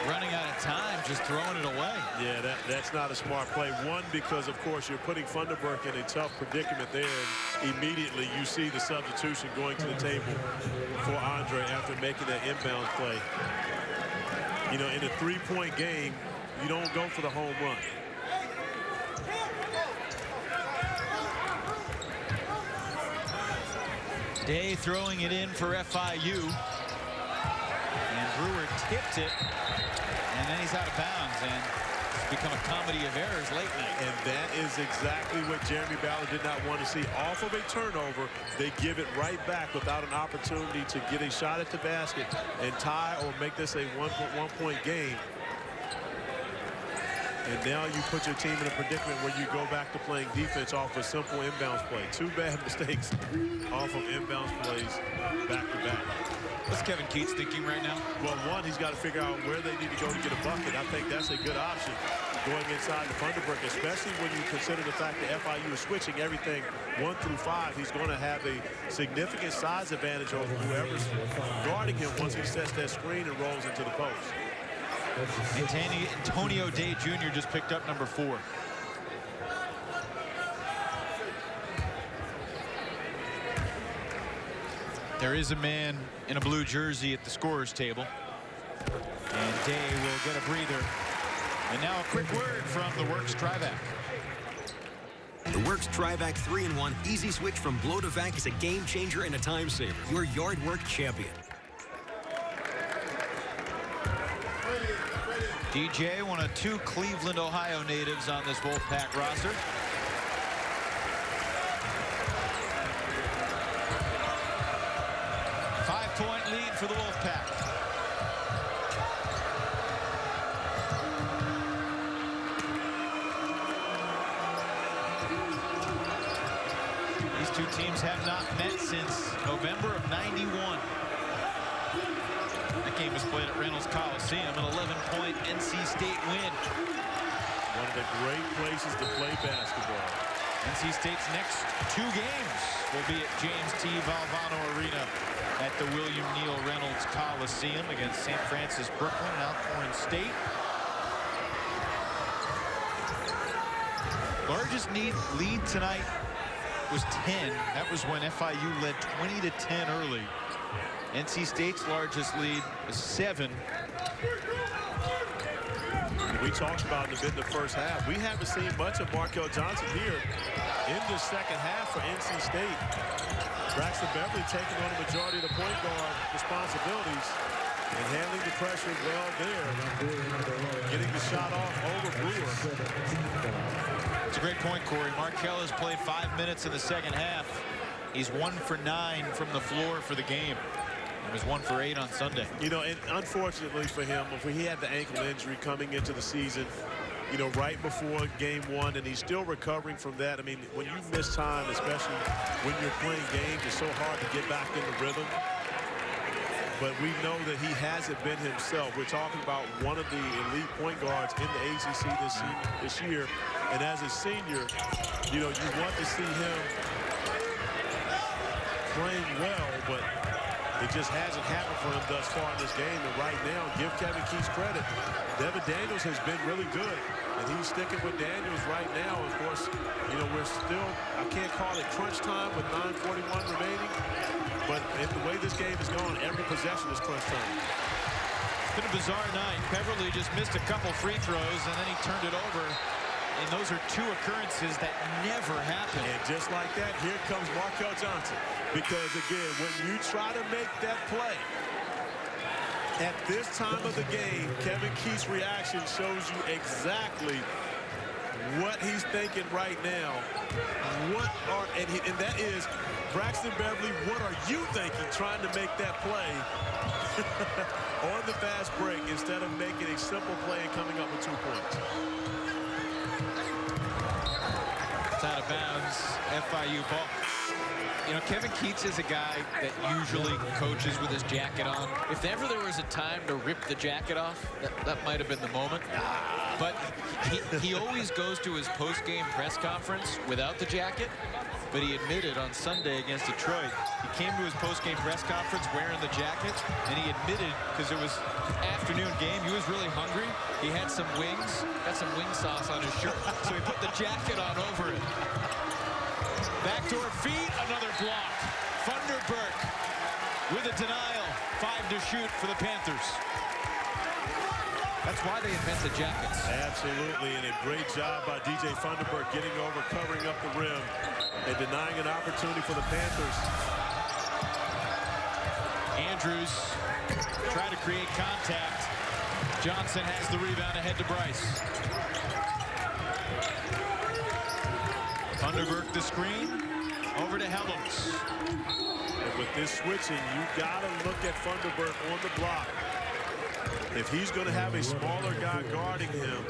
running out of time, just throwing it away. Yeah, that's not a smart play. One, because, of course, you're putting Funderburk in a tough predicament there, and immediately you see the substitution going to the table for Andre after making that inbound play. You know, in a 3-point game, you don't go for the home run. Day throwing it in for FIU. And Brewer tipped it. And then he's out of bounds. And it's become a comedy of errors late night. And that is exactly what Jeremy Ballard did not want to see. Off of a turnover, they give it right back without an opportunity to get a shot at the basket and tie or make this a one-point game. And now you put your team in a predicament where you go back to playing defense off a simple inbounds play. 2 bad mistakes off of inbounds plays back-to-back. What's Kevin Keats thinking right now? Well, one, he's got to figure out where they need to go to get a bucket. I think that's a good option going inside the Funderburk, especially when you consider the fact that FIU is switching everything 1 through 5. He's going to have a significant size advantage over whoever's guarding him once he sets that screen and rolls into the post. Antonio Day Jr. just picked up number 4. There is a man in a blue jersey at the scorer's table. And Day will get a breather. And now a quick word from the Works Trivac. The Works Trivac 3-in-1 Easy Switch from blow to vac is a game changer and a time saver. Your yard work champion. DJ, one of 2 Cleveland, Ohio natives on this Wolfpack roster. Five-point lead for the Wolfpack. two teams have not met since November of '91. That game was played at Reynolds Coliseum, an 11-point NC State win. One of the great places to play basketball. NC State's next two games will be at James T. Valvano Arena at the William Neal Reynolds Coliseum against St. Francis Brooklyn and Alcorn State. Largest lead tonight was 10. That was when FIU led 20-10 early. NC State's largest lead was 7. We talked about it a bit in the first half. We haven't seen much of Markel Johnson here in the second half for NC State. Braxton Beverly taking on the majority of the point guard responsibilities and handling the pressure well there. Getting the shot off over Brewer. It's a great point, Corey. Markel has played 5 minutes in the second half. He's 1 for 9 from the floor for the game. He was 1 for 8 on Sunday. You know, and unfortunately for him, he had the ankle injury coming into the season, you know, right before game 1, and he's still recovering from that. I mean, when you miss time, especially when you're playing games, it's so hard to get back in the rhythm. But we know that he hasn't been himself. We're talking about one of the elite point guards in the ACC this year. And as a senior, you know, you want to see him playing well, but it just hasn't happened for him thus far in this game. And right now, give Kevin Keats credit. Devin Daniels has been really good, and he's sticking with Daniels right now. Of course, you know, we're still, I can't call it crunch time with 9:41 remaining, but in the way this game is going, every possession is crunch time. It's been a bizarre night. Beverly just missed a couple free throws, and then he turned it over. And those are 2 occurrences that never happen. And just like that, here comes Markel Johnson. Because, again, when you try to make that play, at this time of the game, Kevin Keats' reaction shows you exactly what he's thinking right now. And that is, Braxton Beverly, what are you thinking trying to make that play on the fast break instead of making a simple play and coming up with 2 points? It's out of bounds, FIU ball. You know, Kevin Keats is a guy that usually coaches with his jacket on. If ever there was a time to rip the jacket off, that might have been the moment. But he always goes to his post-game press conference without the jacket. But he admitted on Sunday against Detroit, he came to his post-game press conference wearing the jacket, and he admitted, because it was afternoon game, he was really hungry. He had some wings, got some wing sauce on his shirt, so he put the jacket on over it. Backdoor feed, another block. Funderburk with a denial. 5 to shoot for the Panthers. That's why they invented jackets. Absolutely, and a great job by DJ Funderburk getting over, covering up the rim, and denying an opportunity for the Panthers. Andrews trying to create contact. Johnson has the rebound ahead to Bryce. Funderburk the screen, over to Helms. And with this switching, you got to look at Funderburk on the block. If he's going to have a smaller guy guarding him,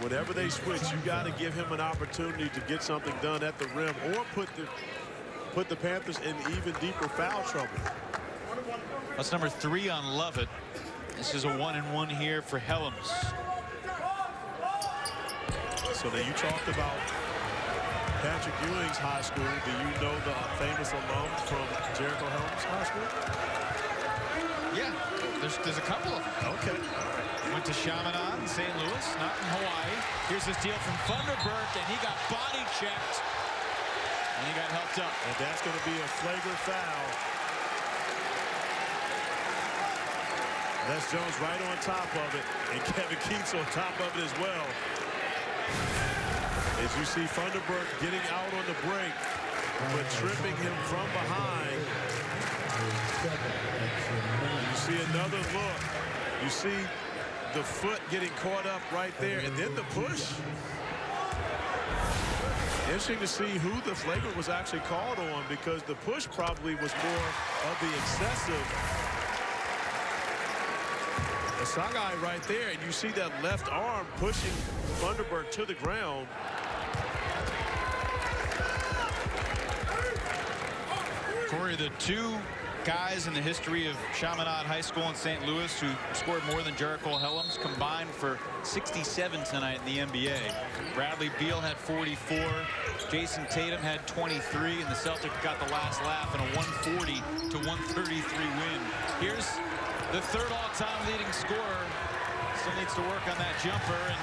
whenever they switch, you got to give him an opportunity to get something done at the rim or put the Panthers in even deeper foul trouble. That's number 3 on Lovett. This is a 1-and-1 here for Helms. So then you talked about Patrick Ewing's high school. Do you know the famous alum from Jericho Helms High School? Yeah, there's a couple of them. Okay. Went to Chaminade in St. Louis, not in Hawaii. Here's a steal from Funderburk, and he got body checked. And he got helped up. And that's going to be a flagrant foul. Les Jones right on top of it, and Kevin Keats on top of it as well. As you see Funderburk getting out on the break, but tripping him from behind. You see another look. You see the foot getting caught up right there, and then the push. Interesting to see who the flagrant was actually called on, because the push probably was more of the excessive. Asagai right there, and you see that left arm pushing Funderburk to the ground. Corey, the two guys in the history of Chaminade High School in St. Louis who scored more than Jericho Helms combined for 67 tonight in the NBA. Bradley Beal had 44. Jason Tatum had 23, and the Celtics got the last laugh in a 140 to 133 win. Here's the third all-time leading scorer. Still needs to work on that jumper, and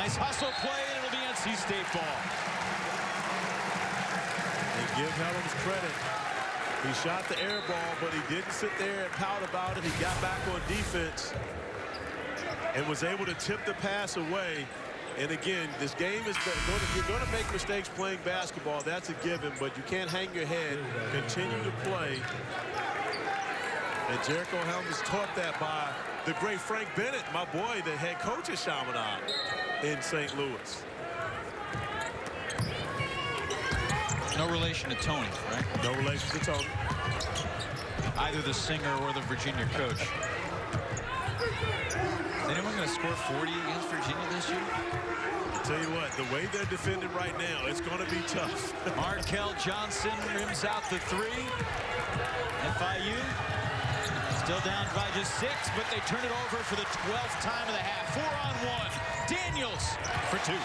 nice hustle play, and it'll be NC State ball. And give Helms credit. He shot the air ball, but he didn't sit there and pout about it. He got back on defense and was able to tip the pass away. And again, this game is you're going to make mistakes playing basketball. That's a given, but you can't hang your head. Continue to play. And Jericho Helms taught that by the great Frank Bennett, my boy, the head coach at Chaminade in St. Louis. No relation to Tony, right? No relation to Tony. Either the singer or the Virginia coach. Is anyone going to score 40 against Virginia this year? I'll tell you what, the way they're defending right now, it's going to be tough. Markel Johnson rims out the three. FIU still down by just 6, but they turn it over for the 12th time of the half. 4-on-1. Daniels for 2.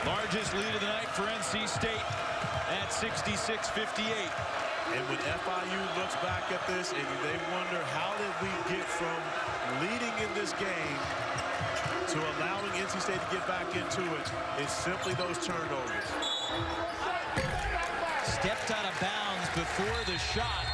Largest lead of the night for NC State at 66-58. And when FIU looks back at this and they wonder, how did we get from leading in this game to allowing NC State to get back into it, it's simply those turnovers. Stepped out of bounds before the shot.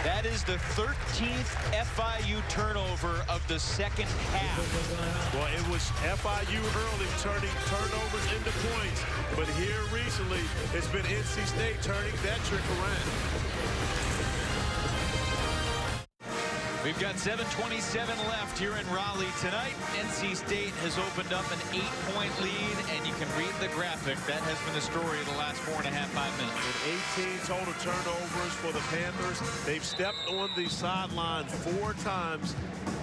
That is the 13th FIU turnover of the second half. Well, it was FIU early turning turnovers into points. But here recently, it's been NC State turning that trick around. We've got 7:27 left here in Raleigh tonight. NC State has opened up an 8-point lead, and you can read the graphic. That has been the story of the last 4.5, 5 minutes. With 18 total turnovers for the Panthers. They've stepped on the sideline 4 times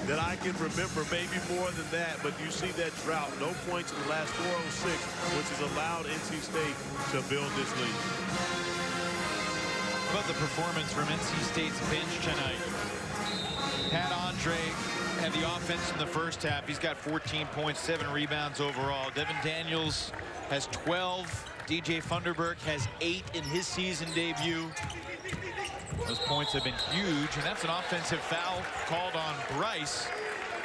that I can remember, maybe more than that, but you see that drought. No points in the last 4:06, which has allowed NC State to build this lead. But the performance from NC State's bench tonight. Pat Andre had the offense in the first half. He's got 14 points, 7 rebounds overall. Devin Daniels has 12. DJ Funderburk has 8 in his season debut. Those points have been huge, and that's an offensive foul called on Bryce.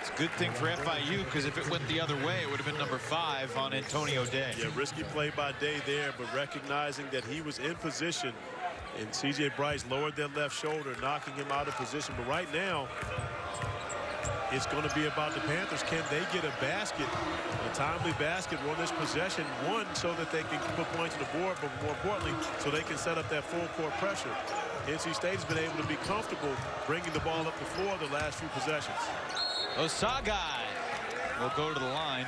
It's a good thing for FIU, because if it went the other way, it would have been number 5 on Antonio Day. Yeah, risky play by Day there, but recognizing that he was in position. And C.J. Bryce lowered that left shoulder, knocking him out of position. But right now, it's going to be about the Panthers. Can they get a basket, a timely basket on this possession? One, so that they can put points on the board, but more importantly, so they can set up that full court pressure. NC State's been able to be comfortable bringing the ball up the floor the last few possessions. Osagai will go to the line.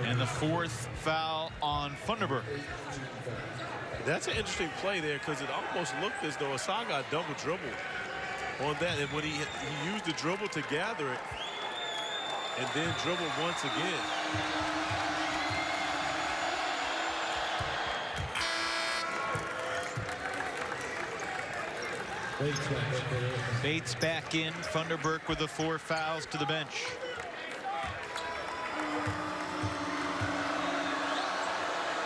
And the 4th foul on Funderburk. That's an interesting play there, because it almost looked as though Osagai double dribbled on that. And when he used the dribble to gather it and then dribbled once again. Bates back in. Funderburk with the 4 fouls to the bench.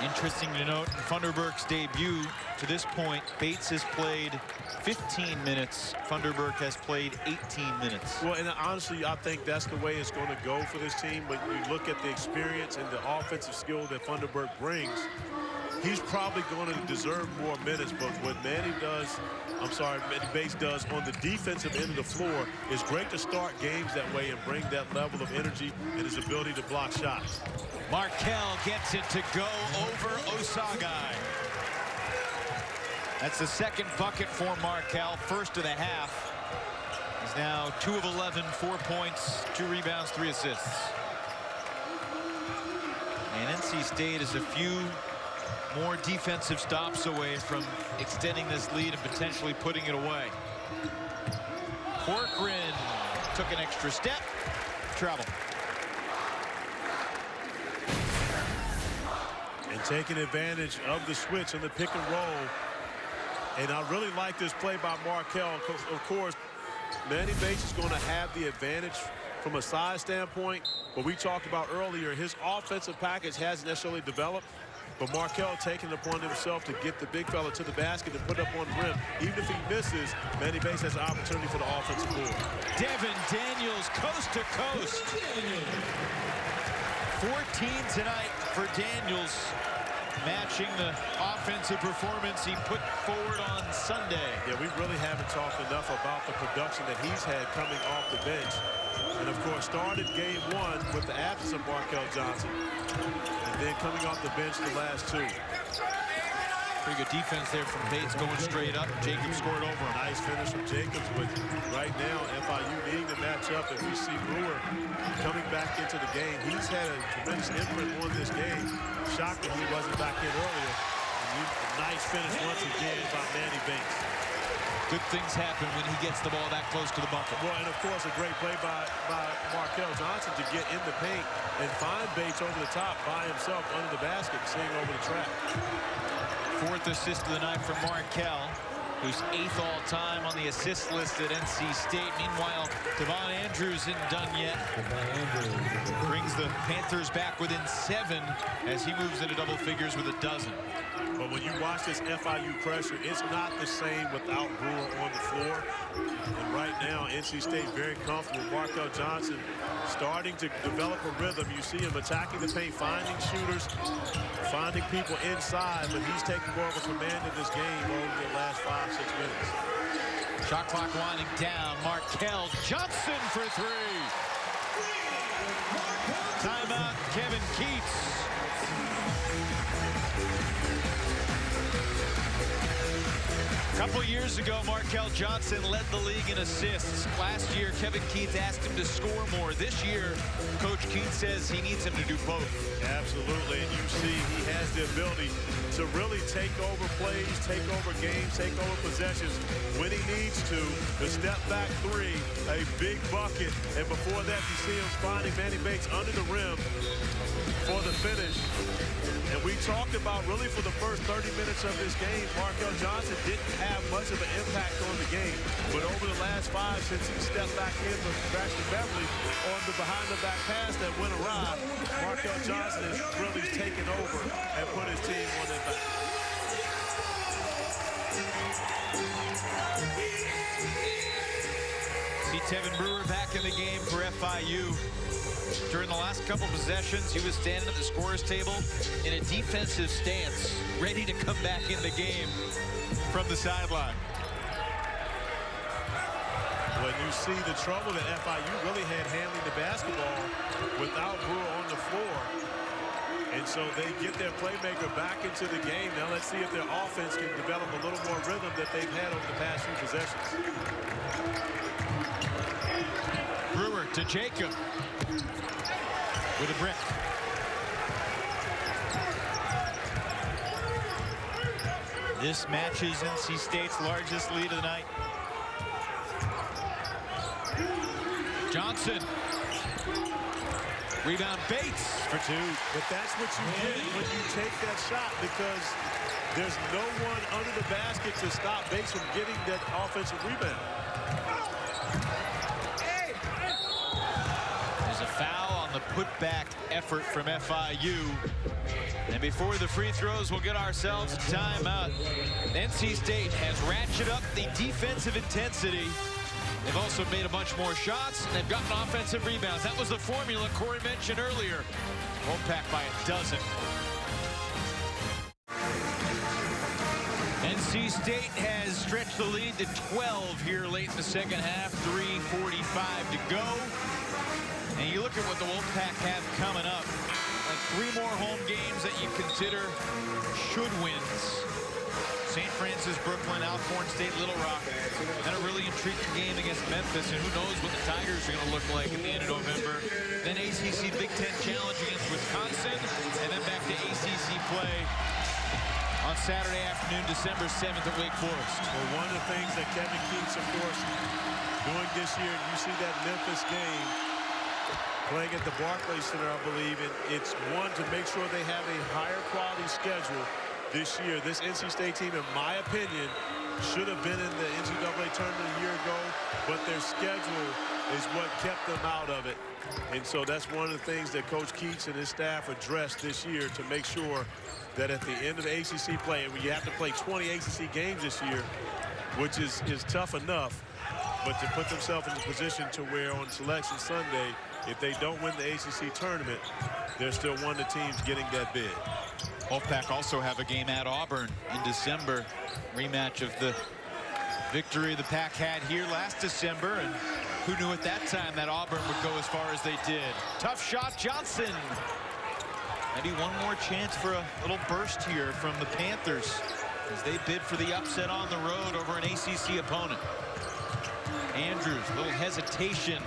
Interesting to note, in Funderburk's debut to this point, Bates has played 15 minutes. Funderburk has played 18 minutes. Well, and honestly, I think that's the way it's going to go for this team. But you look at the experience and the offensive skill that Funderburk brings, he's probably going to deserve more minutes. But what Manny Bates does on the defensive end of the floor is great to start games that way and bring that level of energy and his ability to block shots. Markel gets it to go over Osagai. That's the 2nd bucket for Markel, first of the half. He's now 2 of 11, 4 points, 2 rebounds, 3 assists. And NC State is a few more defensive stops away from extending this lead and potentially putting it away. Corcoran took an extra step, travel. And taking advantage of the switch and the pick and roll. And I really like this play by Markel. Of course, Manny Bates is going to have the advantage from a size standpoint. But we talked about earlier, his offensive package hasn't necessarily developed. But Markel taking it upon himself to get the big fella to the basket and put up on the rim. Even if he misses, Manny Bates has an opportunity for the offensive board. Devin Daniels, coast to coast. 14 tonight for Daniels, matching the offensive performance he put forward on Sunday. Yeah, we really haven't talked enough about the production that he's had coming off the bench. And, of course, started game one with the absence of Markel Johnson. And then coming off the bench the last two. Pretty good defense there from Bates going straight up. Jacobs scored over him. Nice finish from Jacobs, but right now FIU needing to match up. If we see Brewer coming back into the game, he's had a tremendous imprint on this game. Shocked that he wasn't back in earlier. And a nice finish once again by Manny Bates. Good things happen when he gets the ball that close to the bucket. Well, and of course, a great play by Markel Johnson to get in the paint and find Bates over the top by himself under the basket, seeing over the track. Fourth assist of the night for Markel, who's 8th all-time on the assist list at NC State. Meanwhile, Devon Andrews isn't done yet. Brings the Panthers back within 7 as he moves into double figures with a dozen. But when you watch this FIU pressure, it's not the same without Brewer on the floor. And right now, NC State very comfortable. Markel Johnson starting to develop a rhythm. You see him attacking the paint, finding shooters, finding people inside, but he's taking more of a command in this game over the last 5-6 minutes. Shot clock winding down. Markel Johnson for 3. Timeout, Kevin Keats. A couple years ago, Markel Johnson led the league in assists. Last year, Kevin Keats asked him to score more. This year, Coach Keats says he needs him to do both. Absolutely, and you see he has the ability to really take over plays, take over games, take over possessions when he needs to. The step back 3, a big bucket, and before that, you see him finding Manny Bates under the rim for the finish. And we talked about really for the first 30 minutes of this game, Markel Johnson didn't have much of an impact on the game. But over the last 5, since he stepped back in with Braxton Beverly on the behind-the-back pass that went awry, Markel Johnson has really taken over and put his team on their back. See Tevin Brewer back in the game for FIU. During the last couple possessions, he was standing at the scorer's table in a defensive stance, ready to come back in the game from the sideline. When you see the trouble that FIU really had handling the basketball without Brewer on the floor. And so they get their playmaker back into the game. Now let's see if their offense can develop a little more rhythm that they've had over the past few possessions. Brewer to Jacob with a brick. This matches NC State's largest lead of the night. Johnson. Rebound Bates for 2. But that's what you get when you take that shot, because there's no one under the basket to stop Bates from getting that offensive rebound. There's a foul on the putback effort from FIU. And before the free throws, we'll get ourselves a timeout. NC State has ratcheted up the defensive intensity. They've also made a bunch more shots, and they've gotten offensive rebounds. That was the formula Corey mentioned earlier. Wolfpack by a dozen. NC State has stretched the lead to 12 here late in the second half. 3:45 to go. And you look at what the Wolfpack have coming up. Like 3 more home games that you consider should wins. St. Francis, Brooklyn, Alcorn State, Little Rock. Then a really intriguing game against Memphis, and who knows what the Tigers are going to look like at the end of November. Then ACC Big Ten Challenge against Wisconsin, and then back to ACC play on Saturday afternoon, December 7th at Wake Forest. Well, one of the things that Kevin Keats, of course, doing this year, you see that Memphis game, playing at the Barclays Center, I believe, and it's one to make sure they have a higher quality schedule this year. This NC State team, in my opinion, should have been in the NCAA tournament a year ago, but their schedule is what kept them out of it. And so that's one of the things that Coach Keats and his staff addressed this year to make sure that at the end of the ACC play, and when you have to play 20 ACC games this year, which is tough enough, but to put themselves in a position to where on Selection Sunday, if they don't win the ACC tournament, they're still one of the teams getting that bid. Wolfpack also have a game at Auburn in December. Rematch of the victory the Pack had here last December, and who knew at that time that Auburn would go as far as they did. Tough shot, Johnson. Maybe one more chance for a little burst here from the Panthers as they bid for the upset on the road over an ACC opponent. Andrews, a little hesitation.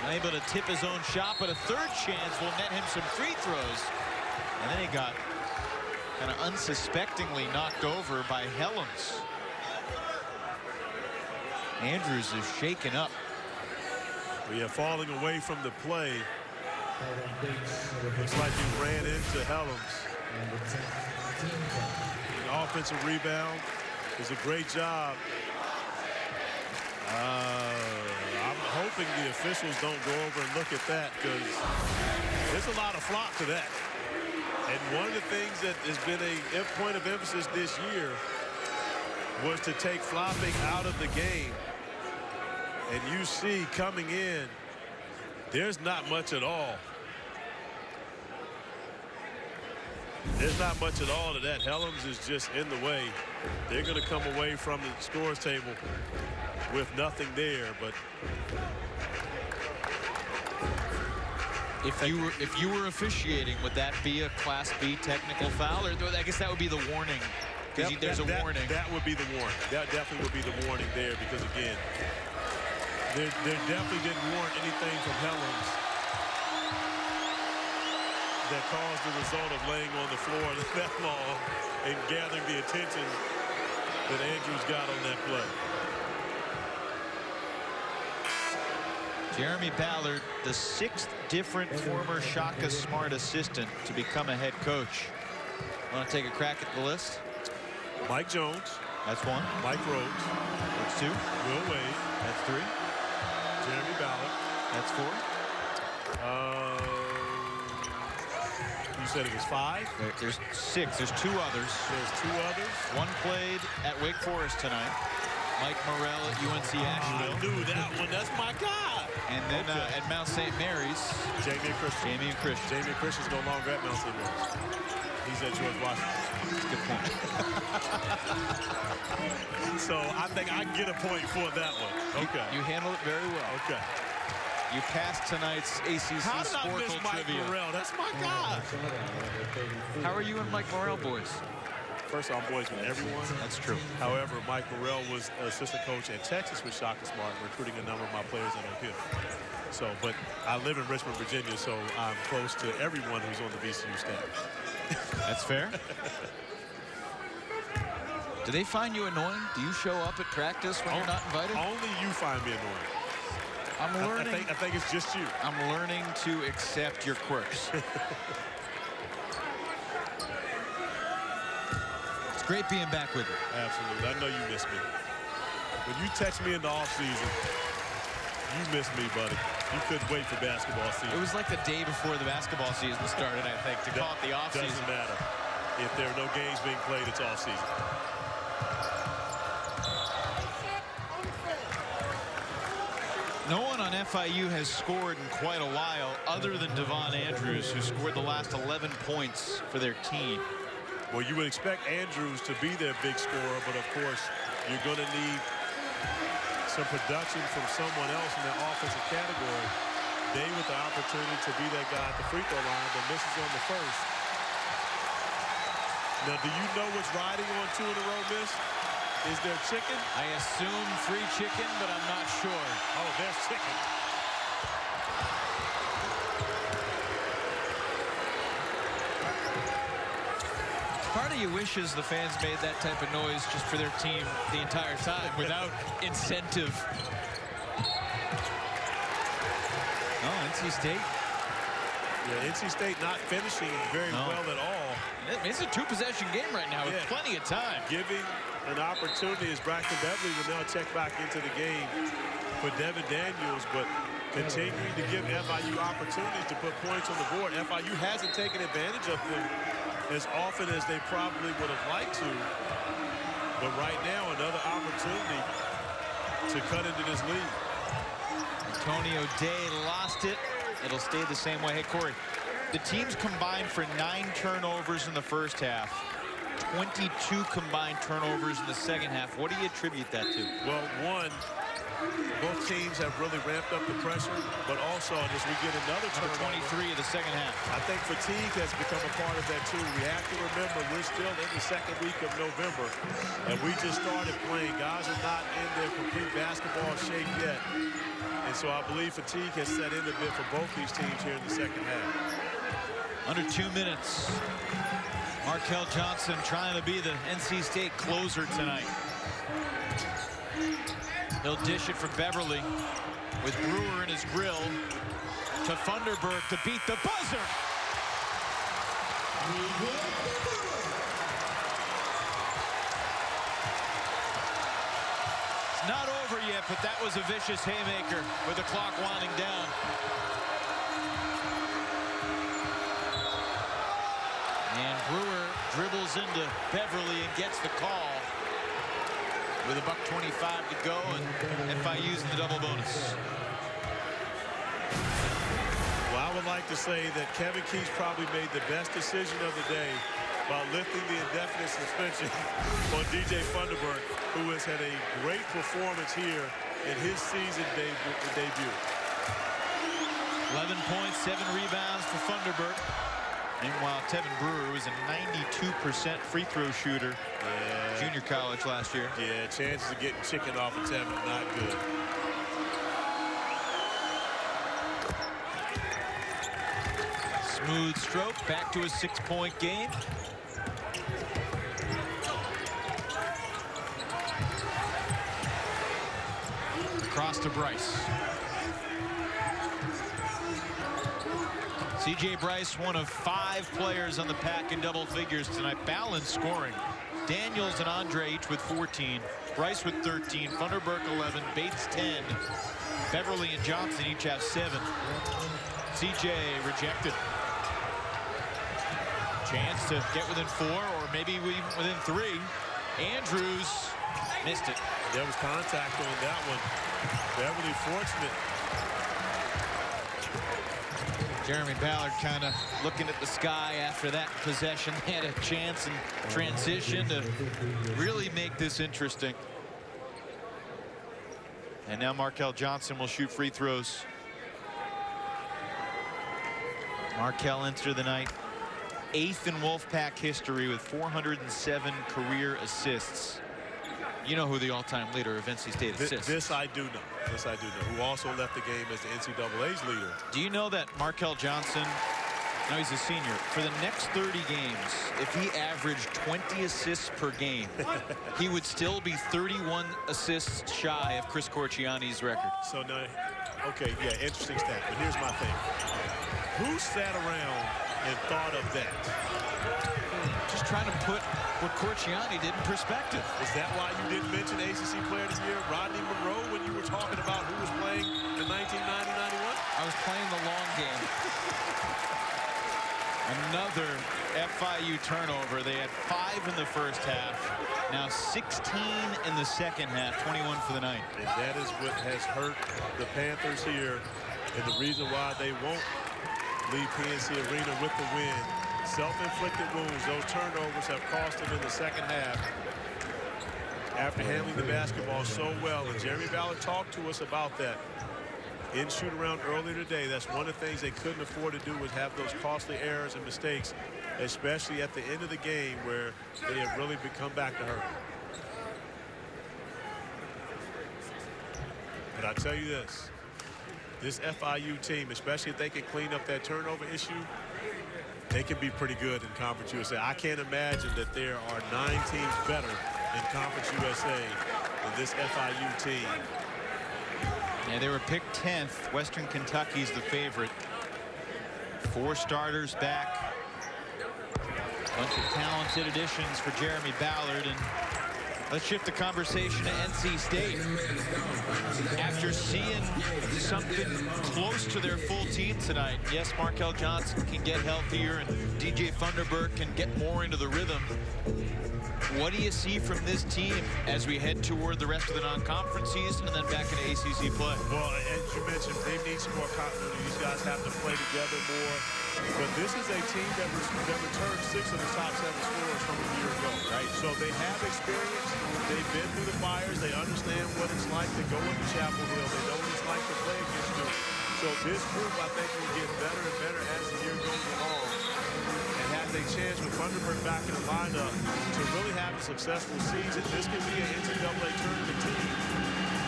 Unable to tip his own shot, but a third chance will net him some free throws. And then he got kind of unsuspectingly knocked over by Helms. Andrews is shaken up. We are falling away from the play. Looks like he ran into Helms. An offensive rebound is a great job. I'm hoping the officials don't go over and look at that, because there's a lot of flop to that. And one of the things that has been a point of emphasis this year was to take flopping out of the game. And you see coming in, there's not much at all. There's not much at all to that. Helms is just in the way. They're going to come away from the scores table with nothing there. But if you were officiating, would that be a Class B technical foul? Or I guess that would be the warning. Because there's a warning. That would be the warning. That definitely would be the warning there, because again, there definitely didn't warrant anything from Helms that caused the result of laying on the floor that long and gathering the attention that Andrews got on that play. Jeremy Ballard, the 6th different former Shaka Smart assistant to become a head coach. Want to take a crack at the list? Mike Jones. That's one. Mike Rhodes. That's two. Will Wade. That's three. Jeremy Ballard. That's four. You said it was 5? There's 6. There's 2 others. There's 2 others. One played at Wake Forest tonight. Mike Morrell at UNC Asheville. I knew that one. That's my guy. And then at Mount St. Mary's, Jamie and Christian. Jamie and Christian's no longer at Mount St. Mary's. He's at George Washington. That's a good point. So I think I get a point for that one. Okay. You handled it very well. Okay. You passed tonight's ACC How did I miss Sporkle Mike trivia. Morrell? That's my guy. How are you and Mike Morrell boys? First, I'm boys with everyone. That's true. However, Mike Morrell was assistant coach at Texas with Shaka Smart, recruiting a number of my players at Oak Hill. So, but I live in Richmond, Virginia, so I'm close to everyone who's on the VCU staff. That's fair. Do they find you annoying? Do you show up at practice when you're not invited? Only you find me annoying. I'm learning. I think it's just you. I'm learning to accept your quirks. It's great being back with you. Absolutely. I know you miss me. When you text me in the offseason, you miss me, buddy. You couldn't wait for basketball season. It was like the day before the basketball season started, I think, to call it the offseason. Doesn't matter. If there are no games being played, it's offseason. No one on FIU has scored in quite a while other than Devon Andrews, who scored the last 11 points for their team. Well, you would expect Andrews to be their big scorer, but of course, you're going to need some production from someone else in that offensive category. Day with the opportunity to be that guy at the free throw line, but misses on the first. Now, do you know what's riding on 2 in a row miss? Is there chicken? I assume free chicken, but I'm not sure. Oh, there's chicken. Part of you wishes the fans made that type of noise just for their team the entire time without incentive. Oh, NC State. Yeah, NC State not finishing very well at all. It's a two-possession game right now with plenty of time. Giving an opportunity as Braxton Beverly will now check back into the game for Devin Daniels, but continuing to give FIU opportunities to put points on the board. FIU hasn't taken advantage of them as often as they probably would have liked to. But right now, another opportunity to cut into this lead. Antonio Day lost it. It'll stay the same way. Hey, Corey, the teams combined for 9 turnovers in the first half. 22 combined turnovers in the second half. What do you attribute that to? Well, one, both teams have really ramped up the pressure, but also as we get another turnover. 23 of the second half. I think fatigue has become a part of that too. We have to remember we're still in the second week of November, and we just started playing. Guys are not in their complete basketball shape yet, and so I believe fatigue has set in a bit for both these teams here in the second half. Under 2 minutes. Markel Johnson trying to be the NC State closer tonight. He'll dish it for Beverly with Brewer in his grill to Funderburk to beat the buzzer. It's not over yet, but that was a vicious haymaker with the clock winding down. And Brewer dribbles into Beverly and gets the call with $1:25 to go, and FIU's in the double bonus. Well, I would like to say that Kevin Keys probably made the best decision of the day by lifting the indefinite suspension on DJ Funderburk, who has had a great performance here in his season debut. 11 points, 7 rebounds for Funderburk. Meanwhile, Tevin Brewer was a 92% free throw shooter. Junior college last year. Yeah, chances of getting chicken off of Tevin, not good. Smooth stroke, back to a 6-point game. Across to Bryce. C.J. Bryce, one of 5 players on the pack in double figures tonight. Balanced scoring. Daniels and Andre each with 14. Bryce with 13. Funderburk 11. Bates 10. Beverly and Johnson each have 7. C.J. rejected. Chance to get within 4 or maybe even within 3. Andrews missed it. There was contact on that one. Beverly fortunate. Jeremy Ballard kind of looking at the sky after that possession. Had a chance in transition to really make this interesting. And now Markel Johnson will shoot free throws. Markel entered the night 8th in Wolfpack history with 407 career assists. You know who the all-time leader of NC State assists. This I do know. This I do know. Who also left the game as the NCAA's leader. Do you know that Markel Johnson, now he's a senior, for the next 30 games, if he averaged 20 assists per game, he would still be 31 assists shy of Chris Corciani's record. So now, okay, yeah, interesting stat. But here's my thing. Who sat around and thought of that? Just trying to put what Corciani did in perspective. Is that why you didn't mention ACC Player of the Year, Rodney Monroe, when you were talking about who was playing in 1990-91? I was playing the long game. Another FIU turnover. They had 5 in the first half. Now 16 in the second half, 21 for the night. And that is what has hurt the Panthers here, and the reason why they won't leave PNC Arena with the win. Self-inflicted wounds. Those turnovers have cost them in the second half after handling the basketball so well. And Jeremy Ballard talked to us about that in shoot-around earlier today. That's one of the things they couldn't afford to do, was have those costly errors and mistakes, especially at the end of the game where they have really come back to hurt. But I tell you this FIU team, especially if they can clean up that turnover issue, they can be pretty good in Conference USA. I can't imagine that there are 9 teams better in Conference USA than this FIU team. Yeah, they were picked 10th. Western Kentucky's the favorite. 4 starters back. Bunch of talented additions for Jeremy Ballard. And let's shift the conversation to NC State. After seeing something close to their full team tonight, yes, Markel Johnson can get healthier and DJ Funderburk can get more into the rhythm. What do you see from this team as we head toward the rest of the non-conference season and then back into ACC play? Well, as you mentioned, they need some more continuity. These guys have to play together more. But this is a team that returned 6 of the top 7 scorers from a year ago, right? So they have experience. They've been through the fires. They understand what it's like to go into Chapel Hill. They know what it's like to play against Duke. So this group, I think, will get better and better as the year goes along. And has a chance with Funderburk back in the lineup to really have a successful season. This could be an NCAA tournament team.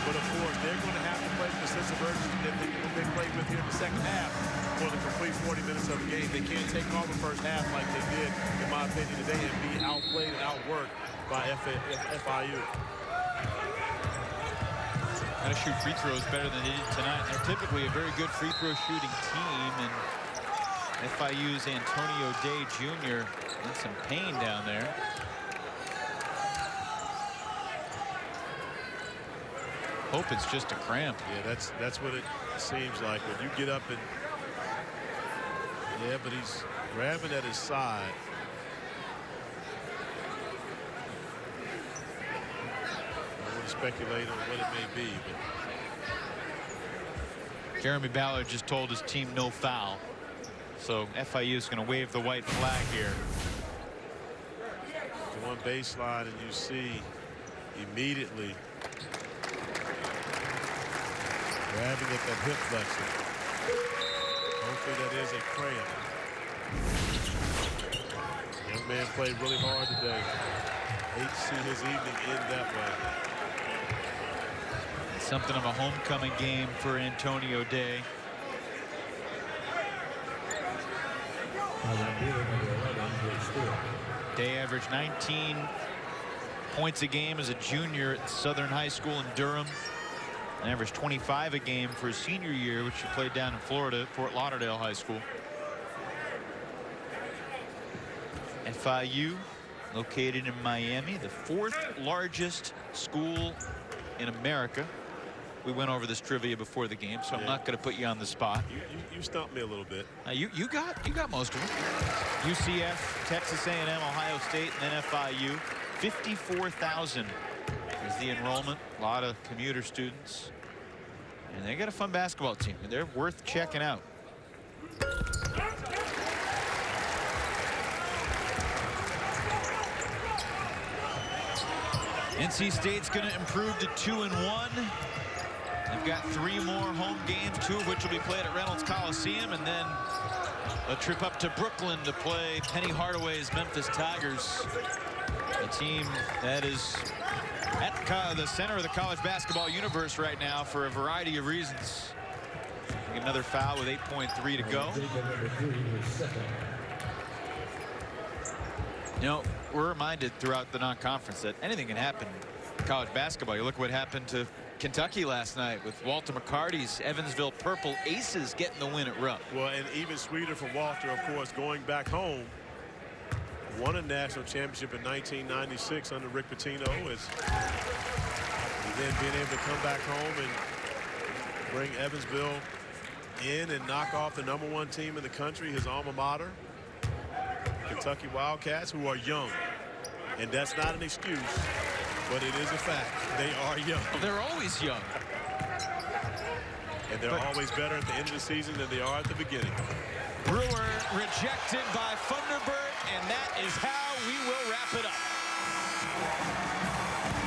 But, of course, they're going to have to play with a sense of urgency that they played with here in the second half for the complete 40 minutes of the game. They can't take on the first half like they did, in my opinion, today and be outplayed and outworked by FIU. Got to shoot free throws better than they did tonight. They're typically a very good free throw shooting team, and FIU's Antonio Day Jr. in some pain down there. Hope it's just a cramp. Yeah, that's what it seems like. When you get up and yeah, but he's grabbing at his side. I want to speculate on what it may be, but Jeremy Ballard just told his team no foul. So FIU is going to wave the white flag here. One baseline, and you see immediately grabbing at that hip flexor. Hopefully that is a cramp. Young man played really hard today. Hate to see his evening end that way. Something of a homecoming game for Antonio Day. Day averaged 19 points a game as a junior at Southern High School in Durham. And averaged 25 a game for his senior year, which he played down in Florida at Fort Lauderdale High School. FIU, located in Miami, the 4th largest school in America. We went over this trivia before the game, so I'm not going to put you on the spot. You stumped me a little bit. You got most of them. UCF, Texas A&M, Ohio State, and then FIU. 54,000 is the enrollment. A lot of commuter students. And they got a fun basketball team. They're worth checking out. NC State's going to improve to 2-1. They've got 3 more home games, 2 of which will be played at Reynolds Coliseum, and then a trip up to Brooklyn to play Penny Hardaway's Memphis Tigers. A team that is at the center of the college basketball universe right now for a variety of reasons. Another foul with 8.3 to go. You know, we're reminded throughout the non-conference that anything can happen in college basketball. You look what happened to Kentucky last night with Walter McCarty's Evansville Purple Aces getting the win at Rupp. Well, and even sweeter for Walter, of course, going back home. Won a national championship in 1996 under Rick Pitino. And then being able to come back home and bring Evansville in and knock off the #1 team in the country, his alma mater, Kentucky Wildcats, who are young. And that's not an excuse, but it is a fact. They are young. They're always young. And they're always better at the end of the season than they are at the beginning. Brewer rejected by Funderburk, and that is how we will wrap it up.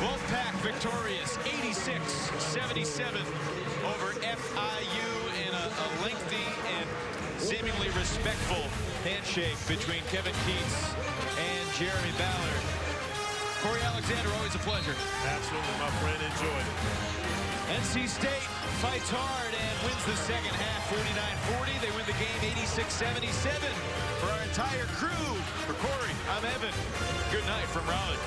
Wolfpack victorious 86-77 over FIU in a lengthy and seemingly respectful handshake between Kevin Keats and Jeremy Ballard. Corey Alexander, always a pleasure. Absolutely, my friend. Enjoyed it. NC State fights hard and wins the second half 49-40. They win the game 86-77. For our entire crew, for Corey, I'm Evan. Good night from Raleigh.